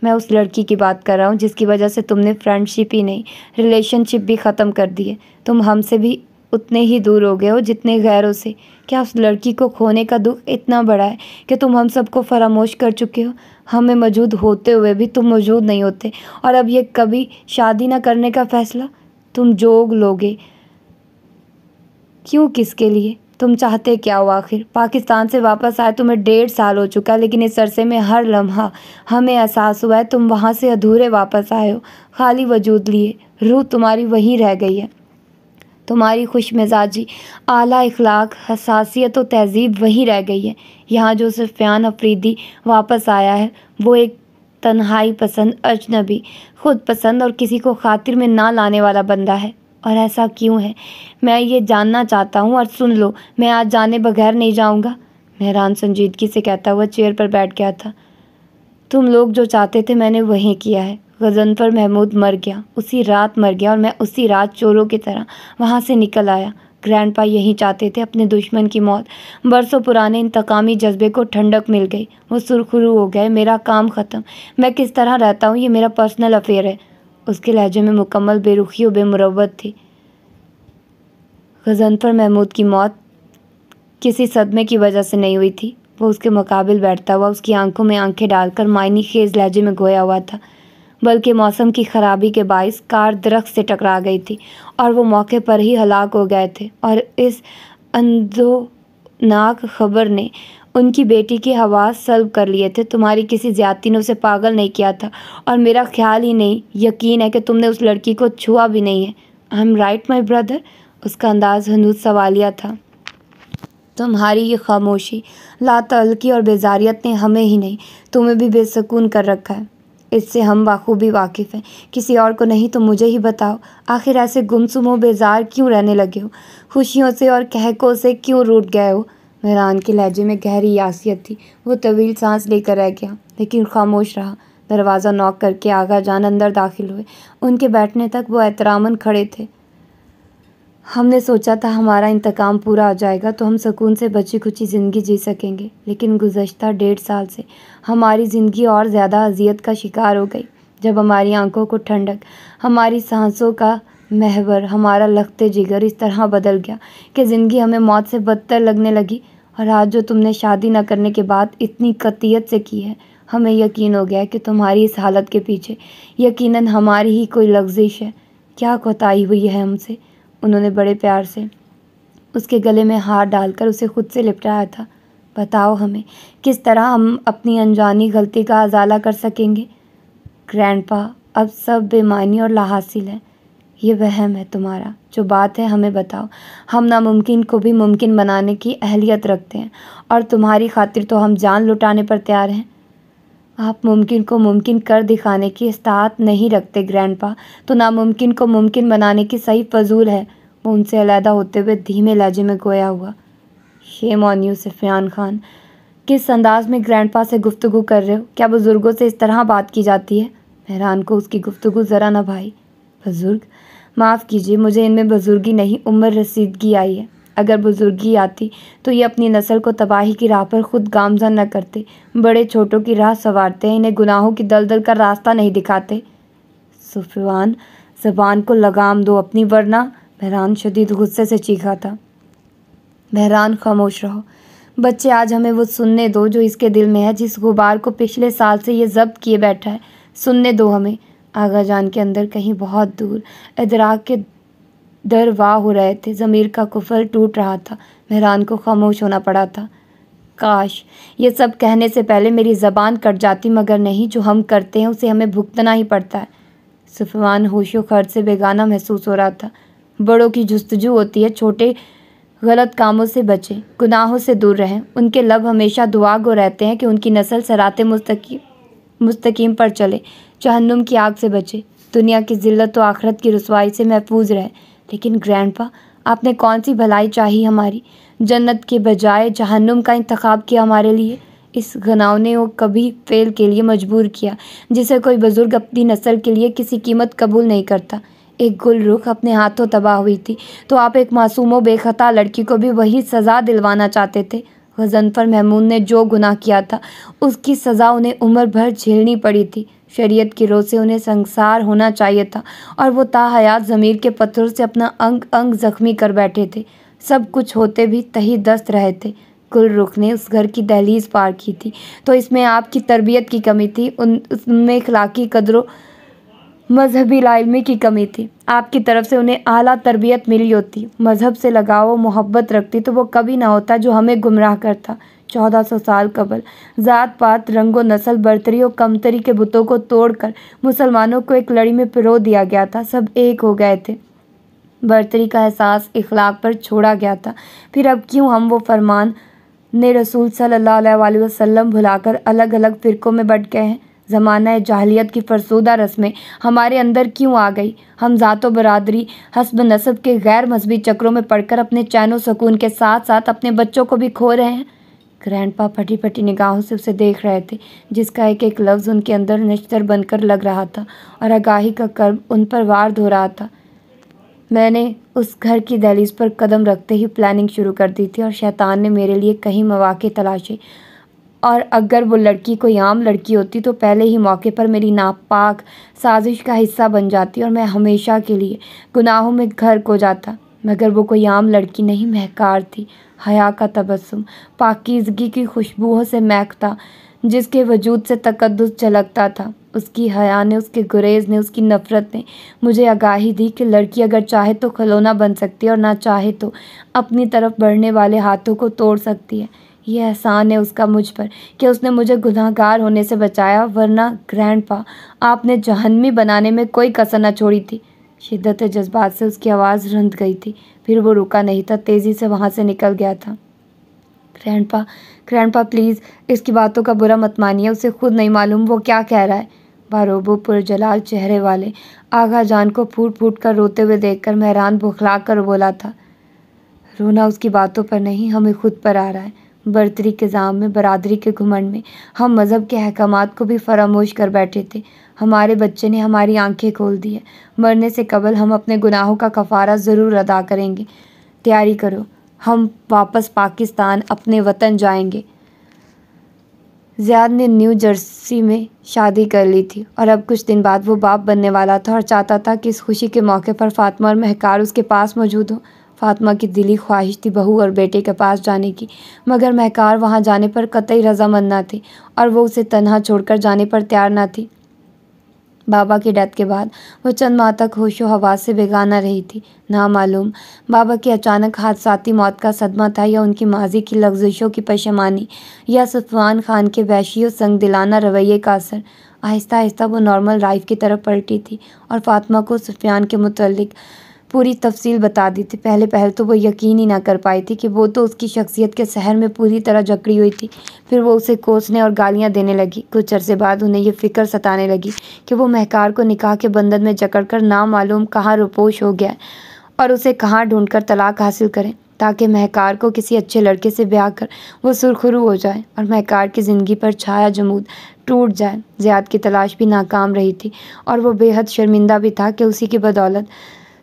میں اس لڑکی کی بات کر رہا ہوں جس کی وجہ سے تم نے فرینڈ شپ ہی نہیں، ریلیشن شپ بھی ختم کر دی ہے۔ تم ہم سے بھی اتنے ہی دور ہو گئے ہو جتنے غیروں سے۔ کیا اس لڑکی کو کھونے کا دکھ اتنا بڑا ہے کہ تم ہم سب کو فراموش کر چکے ہو؟ ہمیں موجود ہوتے ہوئے بھی تم موجود نہیں ہوتے، اور اب یہ کبھی شادی نہ کرنے کا فیصلہ تم جوگ لوگے؟ کیوں، کس کے لیے؟ تم چاہتے کیا ہو آخر؟ پاکستان سے واپس آئے تمہیں 1.5 سال ہو چکا، لیکن اس عرصے میں ہر لمحہ ہمیں احساس ہوا ہے تم وہاں سے ادھورے واپس آئے ہو، خالی وجود لیے۔ روح تمہاری وہیں رہ گئی ہے، تمہاری خوش مزاجی، اعلیٰ اخلاق، حساسیت و تہذیب وہیں رہ گئی ہے۔ یہاں جو سفیان افریدی واپس آیا ہے وہ ایک تنہائی پسند، اجنبی، خود پسند اور کسی کو خاطر میں نہ لانے والا بندہ ہے۔ اور ایسا کیوں ہے؟ میں یہ جاننا چاہتا ہوں، اور سن لو، میں آج جانے بغیر نہیں جاؤں گا۔ مہران سنجیدگی سے کہتا ہوا چیئر پر بیٹھ گیا تھا۔ تم لوگ جو چاہتے تھے میں نے وہیں کیا ہے۔ غضنفر محمود مر گیا، اسی رات مر گیا، اور میں اسی رات چوروں کی طرح وہاں سے نکل آیا۔ گرینڈ پا یہی چاہتے تھے، اپنے دشمن کی موت۔ برسوں پرانے انتقامی جذبے کو ٹھنڈک مل گئی، وہ سرخرو ہو گئے، میرا کام ختم۔ میں کس طرح رہتا ہوں یہ میرا پرسنل افیئر ہے۔ اس کے لہجے میں مکمل بے رخی و بے مروت تھی۔ غضنفر محمود کی موت کسی صدمے کی وجہ سے نہیں ہوئی تھی۔ وہ اس کے مقابل بیٹھتا ہوا اس کی آنکھوں میں آنکھیں ڈال کر معنی خیز لہجے میں گویا ہوا تھا، بلکہ موسم کی خرابی کے باعث کار درخت سے ٹکرا گئی تھی اور وہ موقع پر ہی ہلاک ہو گئے تھے، اور اس اندوہناک خبر نے ان کی بیٹی کے حواس سلب کر لیے تھے۔ تمہاری کسی زیادتی نے اسے پاگل نہیں کیا تھا، اور میرا خیال ہی نہیں، یقین ہے کہ تم نے اس لڑکی کو چھوا بھی نہیں ہے۔ I'm right my brother? اس کا انداز ہنوز سوالیہ تھا۔ تمہاری یہ خاموشی، لاتعلقی اور بیزاریت نے ہمیں ہی نہیں، تمہیں بھی بے سکون کر رکھا ہے۔ اس سے ہم بخوبی واقف ہیں، کسی اور کو نہیں تو مجھے ہی بتاؤ، آخر ایسے گمسم و بیزار کیوں رہنے لگے ہو؟ خوشیوں سے اور کہکوں سے کیوں روٹھ گئے ہو؟ مہران کے لہجے میں گہری یاسیت تھی۔ وہ طویل سانس لے کر رہ گیا، لیکن خاموش رہا۔ دروازہ نوک کر کے آغا جان اندر داخل ہوئے۔ ان کے بیٹھنے تک وہ احتراماً کھڑے تھے۔ ہم نے سوچا تھا ہمارا انتقام پورا ہو جائے گا تو ہم سکون سے بچی کچی زندگی جی سکیں گے، لیکن گزشتہ 1.5 سال سے ہماری زندگی اور زیادہ اذیت کا شکار ہو گئی۔ جب ہماری آنکھوں کو ٹھنڈک، ہماری سانسوں کا محور، ہمارا لخت جگر اس طرح بدل گیا کہ زندگی ہمیں موت سے بدتر لگنے لگی، اور آج جو تم نے شادی نہ کرنے کے بعد اتنی قطعیت سے کی ہے، ہمیں یقین ہو گیا ہے کہ تمہاری اس حالت کے پیچھے یقیناً ہماری ہی کوئی لغزش ہے۔ کیا کوتاہی ہوئی ہے ہم سے؟ انہوں نے بڑے پیار سے اس کے گلے میں ہاتھ ڈال کر اسے خود سے لپٹایا تھا۔ بتاؤ ہمیں کس طرح ہم اپنی انجانی غلطی کا ازالہ کر سکیں گے؟ گرینڈ پا، اب سب بے معنی اور لا حاصل ہے۔ یہ وہم ہے تمہارا۔ جو بات ہے ہمیں بتاؤ۔ ہم ناممکن کو بھی ممکن بنانے کی اہلیت رکھتے ہیں اور تمہاری خاطر تو ہم جان لٹانے پر تیار ہیں۔ آپ ممکن کو ممکن کر دکھانے کی استطاعت نہیں رکھتے گرینڈ پا، تو ناممکن کو ممکن بنانے کی صحیح فضول ہے۔ وہ ان سے علیحدہ ہوتے ہوئے دھیمے لہجے میں گویا ہوا۔ شیم آن یو سفیان خان، کس انداز میں گرینڈ پا سے گفتگو کر رہے ہو؟ کیا بزرگوں سے اس طرح بات کی جاتی ہے؟ مہران کو اس کی گفتگو ذرا نہ بھائی۔ بزرگ؟ معاف کیجیے، مجھے ان میں بزرگی نہیں عمر رسیدگی آئی ہے۔ اگر بزرگی آتی تو یہ اپنی نسل کو تباہی کی راہ پر خود گامزن نہ کرتے۔ بڑے چھوٹوں کی راہ سنوارتے ہیں، انہیں گناہوں کی دلدل کا راستہ نہیں دکھاتے۔ سفیان، زبان کو لگام دو اپنی، ورنہ… مہران شدید غصے سے چیخا تھا۔ مہران خاموش رہو۔ بچے، آج ہمیں وہ سننے دو جو اس کے دل میں ہے، جس غبار کو پچھلے سال سے یہ ضبط کیے بیٹھا ہے۔ سننے دو ہمیں۔ آغا جان کے اندر کہیں بہت دور ادراک کے در واہ ہو رہے تھے، ضمیر کا قفل ٹوٹ رہا تھا۔ مہران کو خاموش ہونا پڑا تھا۔ کاش یہ سب کہنے سے پہلے میری زبان کٹ جاتی، مگر نہیں، جو ہم کرتے ہیں اسے ہمیں بھگتنا ہی پڑتا ہے۔ سفیان ہوش و خرد سے بیگانہ محسوس ہو رہا تھا۔ بڑوں کی جستجو ہوتی ہے چھوٹے غلط کاموں سے بچیں، گناہوں سے دور رہیں۔ ان کے لب ہمیشہ دعا گو رہتے ہیں کہ ان کی نسل صراط مستقیم پر چلے، جہنم کی آگ سے بچے، دنیا کی ذلت و آخرت کی رسوائی سے محفوظ رہے۔ لیکن گرینڈ پا، آپ نے کون سی بھلائی چاہی ہماری؟ جنت کے بجائے جہنم کا انتخاب کیا ہمارے لیے۔ اس گھناؤنے و کبھی فعل کے لیے مجبور کیا جسے کوئی بزرگ اپنی نسل کے لیے کسی قیمت قبول نہیں کرتا۔ ایک گل رخ اپنے ہاتھوں تباہ ہوئی تھی تو آپ ایک معصوم و بے خطا لڑکی کو بھی وہی سزا دلوانا چاہتے تھے۔ غضنفر محمود نے جو گناہ کیا تھا اس کی سزا انہیں عمر بھر جھیلنی پڑی تھی۔ شریعت کی روح سے انہیں سنگسار ہونا چاہیے تھا، اور وہ تا حیات ضمیر کے پتھروں سے اپنا انگ انگ زخمی کر بیٹھے تھے۔ سب کچھ ہوتے بھی تہی دست رہے تھے۔ گل رخ نے اس گھر کی دہلیز پار کی تھی تو اس میں آپ کی تربیت کی کمی تھی، اس میں اخلاقی قدر و مذہبی لا علمی کی کمی تھی۔ آپ کی طرف سے انہیں اعلیٰ تربیت ملی ہوتی، مذہب سے لگاؤ و محبت رکھتی، تو وہ کبھی نہ ہوتا جو ہمیں گمراہ کرتا۔ 1400 سال قبل ذات پات، رنگ و نسل، برتری و کمتری کے بتوں کو توڑ کر مسلمانوں کو ایک لڑی میں پرو دیا گیا تھا۔ سب ایک ہو گئے تھے، برتری کا احساس اخلاق پر چھوڑا گیا تھا۔ پھر اب کیوں ہم وہ فرمان رسول صلی اللہ علیہ وسلم بھلا کر الگ الگ فرقوں میں بٹ گئے ہیں؟ زمانہ جاہلیت کی فرسودہ رسمیں ہمارے اندر کیوں آ گئی؟ ہم ذات و برادری، حسب نسب کے غیر مذہبی چکروں میں پڑ کر اپنے چین و سکون کے ساتھ ساتھ اپنے بچوں کو بھی کھو رہے ہیں۔ گرینڈ پا پھٹی پھٹی نگاہوں سے اسے دیکھ رہے تھے، جس کا ایک ایک لفظ ان کے اندر نشتر بن کر لگ رہا تھا اور آگاہی کا کرب ان پر وارد ہو رہا تھا۔ میں نے اس گھر کی دہلیز پر قدم رکھتے ہی پلاننگ شروع کر دی تھی، اور شیطان نے میرے لیے کئی مواقع تلاشے، اور اگر وہ لڑکی کوئی عام لڑکی ہوتی تو پہلے ہی موقع پر میری ناپاک سازش کا حصہ بن جاتی اور میں ہمیشہ کے لیے گناہوں میں غرق ہو جاتا۔ مگر وہ کوئی عام لڑکی نہیں، مہکار تھی، حیا کا تبسم، پاکیزگی کی خوشبوؤں سے مہکتا، جس کے وجود سے تقدس جھلکتا تھا۔ اس کی حیا نے، اس کے گریز نے، اس کی نفرت نے مجھے آگاہی دی کہ لڑکی اگر چاہے تو کھلونا بن سکتی ہے، اور نہ چاہے تو اپنی طرف بڑھنے والے ہاتھوں کو توڑ سکتی ہے۔ یہ احسان ہے اس کا مجھ پر کہ اس نے مجھے گناہ گار ہونے سے بچایا، ورنہ گرینڈ پا، آپ نے جہنمی بنانے میں کوئی کسر نہ چھوڑی تھی۔ شدت جذبات سے اس کی آواز رند گئی تھی، پھر وہ رکا نہیں تھا، تیزی سے وہاں سے نکل گیا تھا۔ گرینڈ پا پلیز اس کی باتوں کا برا مت مانیے، اسے خود نہیں معلوم وہ کیا کہہ رہا ہے۔ باروبو پرجلال چہرے والے آغا جان کو پھوٹ پھوٹ کر روتے ہوئے دیکھ کر مہران بوکھلا کر بولا تھا، رونا اس کی باتوں پر نہیں، ہمیں خود پر آ رہا ہے۔ برتری کے زام میں، برادری کے گھمنڈ میں ہم مذہب کے احکامات کو بھی فراموش کر بیٹھے تھے۔ ہمارے بچے نے ہماری آنکھیں کھول دی ہیں۔ مرنے سے قبل ہم اپنے گناہوں کا کفارہ ضرور ادا کریں گے۔ تیاری کرو، ہم واپس پاکستان، اپنے وطن جائیں گے۔ زیاد نے نیو جرسی میں شادی کر لی تھی، اور اب کچھ دن بعد وہ باپ بننے والا تھا، اور چاہتا تھا کہ اس خوشی کے موقع پر فاطمہ اور مہکار اس کے پاس موجود ہوں۔ فاطمہ کی دلی خواہش تھی بہو اور بیٹے کے پاس جانے کی، مگر مہکار وہاں جانے پر قطعی رضامند نہ تھی اور وہ اسے تنہا چھوڑ کر جانے پر تیار نہ تھی۔ بابا کی ڈیتھ کے بعد وہ چند ماہ تک ہوش و حواس سے بیگانہ رہی تھی۔ نامعلوم بابا کی اچانک حادثاتی موت کا صدمہ تھا، یا ان کی ماضی کی لغزشوں کی پشیمانی، یا صفوان خان کے وحشی و سنگ دلانہ رویے کا اثر۔ آہستہ آہستہ وہ نارمل لائف کی طرف پلٹی تھی اور فاطمہ کو سفیان کے متعلق پوری تفصیل بتا دی تھی۔ پہلے تو وہ یقین ہی نہ کر پائی تھی کہ وہ تو اس کی شخصیت کے سحر میں پوری طرح جکڑی ہوئی تھی۔ پھر وہ اسے کوسنے اور گالیاں دینے لگی۔ کچھ عرصے بعد انہیں یہ فکر ستانے لگی کہ وہ مہکار کو نکاح کے بندھن میں جکڑ کر نامعلوم کہاں روپوش ہو گیا ہے اور اسے کہاں ڈھونڈ کر طلاق حاصل کریں، تاکہ مہکار کو کسی اچھے لڑکے سے بیاہ کر وہ سرخرو ہو جائے اور مہکار کی زندگی پر چھایا جمود ٹوٹ جائے۔ زیاد کی تلاش بھی ناکام رہی تھی اور وہ بے حد شرمندہ بھی تھا کہ اسی کی بدولت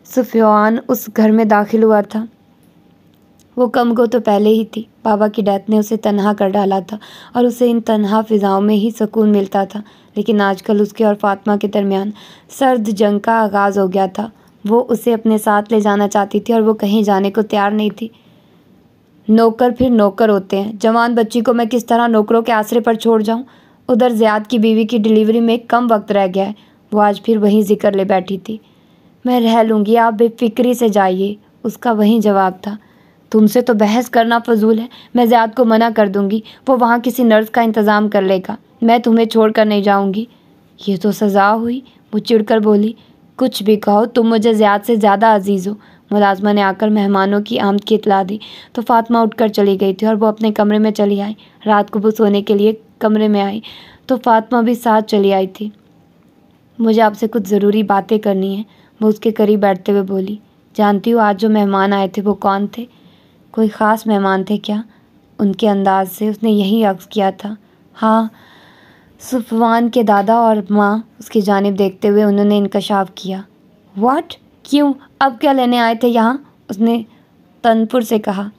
سفیان اس گھر میں داخل ہوا تھا۔ وہ کم گو تو پہلے ہی تھی، بابا کی ڈیتھ نے اسے تنہا کر ڈالا تھا اور اسے ان تنہا فضاؤں میں ہی سکون ملتا تھا، لیکن آج کل اس کے اور فاطمہ کے درمیان سرد جنگ کا آغاز ہو گیا تھا۔ وہ اسے اپنے ساتھ لے جانا چاہتی تھی اور وہ کہیں جانے کو تیار نہیں تھی۔ نوکر پھر نوکر ہوتے ہیں، جوان بچی کو میں کس طرح نوکروں کے آسرے پر چھوڑ جاؤں؟ ادھر زیاد کی بیوی کی ڈیلیوری میں کم وقت رہ گیا ہے، وہ آج پھر وہیں ذکر لے بیٹھی تھی۔ میں رہ لوں گی، آپ بے فکری سے جائیے، اس کا وہیں جواب تھا۔ تم سے تو بحث کرنا فضول ہے، میں زیاد کو منع کر دوں گی، وہ وہاں کسی نرس کا انتظام کر لے گا، میں تمہیں چھوڑ کر نہیں جاؤں گی۔ یہ تو سزا ہوئی، وہ چڑ کر بولی۔ کچھ بھی کہو، تم مجھے زیاد سے زیادہ عزیز ہو۔ ملازمہ نے آ کر مہمانوں کی آمد کی اطلاع دی تو فاطمہ اٹھ کر چلی گئی تھی اور وہ اپنے کمرے میں چلی آئی۔ رات کو وہ سونے کے لیے کمرے میں آئی تو فاطمہ بھی ساتھ چلی آئی تھی۔ مجھے آپ سے کچھ ضروری باتیں کرنی ہیں، وہ اس کے قریب بیٹھتے ہوئے بولی۔ جانتی ہو آج جو مہمان آئے تھے وہ کون تھے؟ کوئی خاص مہمان تھے کیا؟ ان کے انداز سے اس نے یہی عکس کیا تھا۔ ہاں، صفوان کے دادا اور ماں، اس کی جانب دیکھتے ہوئے انہوں نے انکشاف کیا۔ واٹ؟ کیوں؟ اب کیا لینے آئے تھے یہاں؟ اس نے تنفر سے کہا۔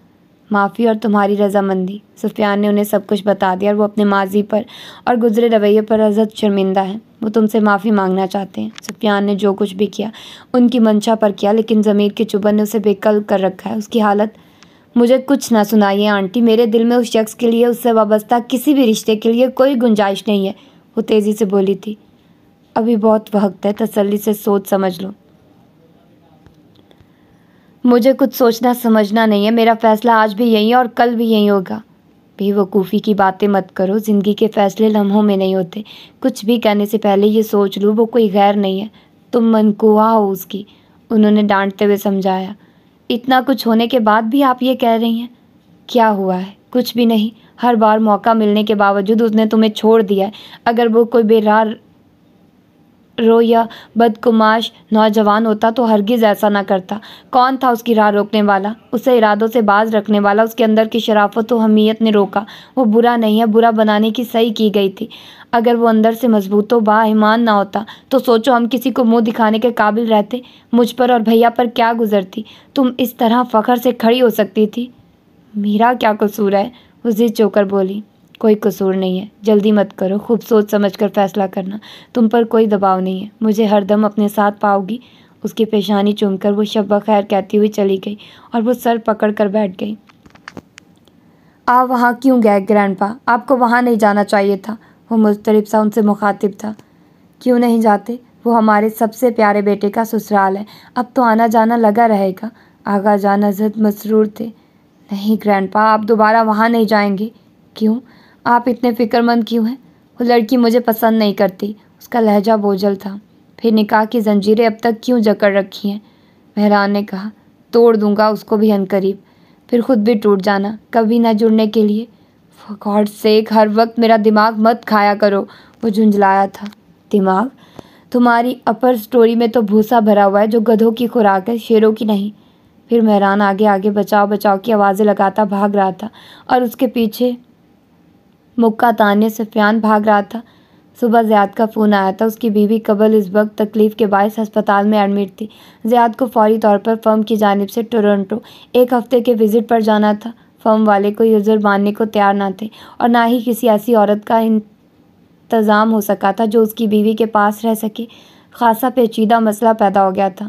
معافی اور تمہاری رضامندی۔ سفیان نے انہیں سب کچھ بتا دیا اور وہ اپنے ماضی پر اور گزرے رویے پر ازحد شرمندہ ہیں۔ وہ تم سے معافی مانگنا چاہتے ہیں۔ سفیان نے جو کچھ بھی کیا ان کی منشا پر کیا، لیکن ضمیر کی چبھن نے اسے بے قلب کر رکھا ہے۔ اس کی حالت… مجھے کچھ نہ سنائیے آنٹی، میرے دل میں اس شخص کے لیے، اس سے وابستہ کسی بھی رشتے کے لیے کوئی گنجائش نہیں ہے، وہ تیزی سے بولی تھی۔ ابھی بہت وقت ہے، تسلی سے سوچ سمجھ لو۔ مجھے کچھ سوچنا سمجھنا نہیں ہے، میرا فیصلہ آج بھی یہی ہے اور کل بھی یہی ہوگا۔ بے وقوفی کی باتیں مت کرو، زندگی کے فیصلے لمحوں میں نہیں ہوتے۔ کچھ بھی کہنے سے پہلے یہ سوچ لو وہ کوئی غیر نہیں ہے، تم منکوحہ ہو اس کی، انہوں نے ڈانٹتے ہوئے سمجھایا۔ اتنا کچھ ہونے کے بعد بھی آپ یہ کہہ رہی ہیں؟ کیا ہوا ہے؟ کچھ بھی نہیں، ہر بار موقع ملنے کے باوجود اس نے تمہیں چھوڑ دیا ہے۔ اگر وہ کوئی بے راہ رو یا بدقماش نوجوان ہوتا تو ہرگز ایسا نہ کرتا۔ کون تھا اس کی راہ روکنے والا، اسے ارادوں سے باز رکھنے والا؟ اس کے اندر کی شرافت و حمیت نے روکا۔ وہ برا نہیں ہے، برا بنانے کی صحیح کی گئی تھی۔ اگر وہ اندر سے مضبوط و با ایمان نہ ہوتا تو سوچو ہم کسی کو منہ دکھانے کے قابل رہتے؟ مجھ پر اور بھیا پر کیا گزرتی؟ تم اس طرح فخر سے کھڑی ہو سکتی تھی۔ میرا کیا قصور ہے؟ وہ ضد چو کر بولی۔ کوئی قصور نہیں ہے، جلدی مت کرو، خوب سوچ سمجھ کر فیصلہ کرنا، تم پر کوئی دباؤ نہیں ہے، مجھے ہر دم اپنے ساتھ پاؤ گی۔ اس کی پیشانی چوم کر وہ شب بخیر کہتی ہوئی چلی گئی اور وہ سر پکڑ کر بیٹھ گئی۔ آپ وہاں کیوں گئے گرینڈ پا؟ آپ کو وہاں نہیں جانا چاہیے تھا، وہ مضطرب سا ان سے مخاطب تھا۔ کیوں نہیں جاتے؟ وہ ہمارے سب سے پیارے بیٹے کا سسرال ہے، اب تو آنا جانا لگا رہے گا۔ آغا جان ازحد مسرور تھے۔ نہیں گرینڈ پا، آپ دوبارہ وہاں نہیں جائیں گے۔ کیوں؟ آپ اتنے فکر مند کیوں ہیں؟ وہ لڑکی مجھے پسند نہیں کرتی، اس کا لہجہ بوجھل تھا۔ پھر نکاح کی زنجیریں اب تک کیوں جکڑ رکھی ہیں؟ مہران نے کہا۔ توڑ دوں گا اس کو بھی عنقریب، پھر خود بھی ٹوٹ جانا، کبھی نہ جڑنے کے لیے۔ فار گاڈ سیک، ہر وقت میرا دماغ مت کھایا کرو، وہ جھنجھلایا تھا۔ دماغ؟ تمہاری اپر سٹوری میں تو بھوسا بھرا ہوا ہے جو گدھوں کی خوراک ہے، شیروں کی نہیں۔ پھر مہران آگے آگے بچاؤ بچاؤ کی آوازیں لگاتا بھاگ رہا تھا اور اس کے پیچھے مکہ تانے سفیان بھاگ رہا تھا۔ صبح زیاد کا فون آیا تھا، اس کی بیوی قبل اس وقت تکلیف کے باعث ہسپتال میں ایڈمٹ تھی۔ زیاد کو فوری طور پر فرم کی جانب سے ٹورنٹو ایک ہفتے کے وزٹ پر جانا تھا۔ فرم والے کوئی عذر ماننے کو تیار نہ تھے اور نہ ہی کسی ایسی عورت کا انتظام ہو سکا تھا جو اس کی بیوی کے پاس رہ سکے۔ خاصا پیچیدہ مسئلہ پیدا ہو گیا تھا۔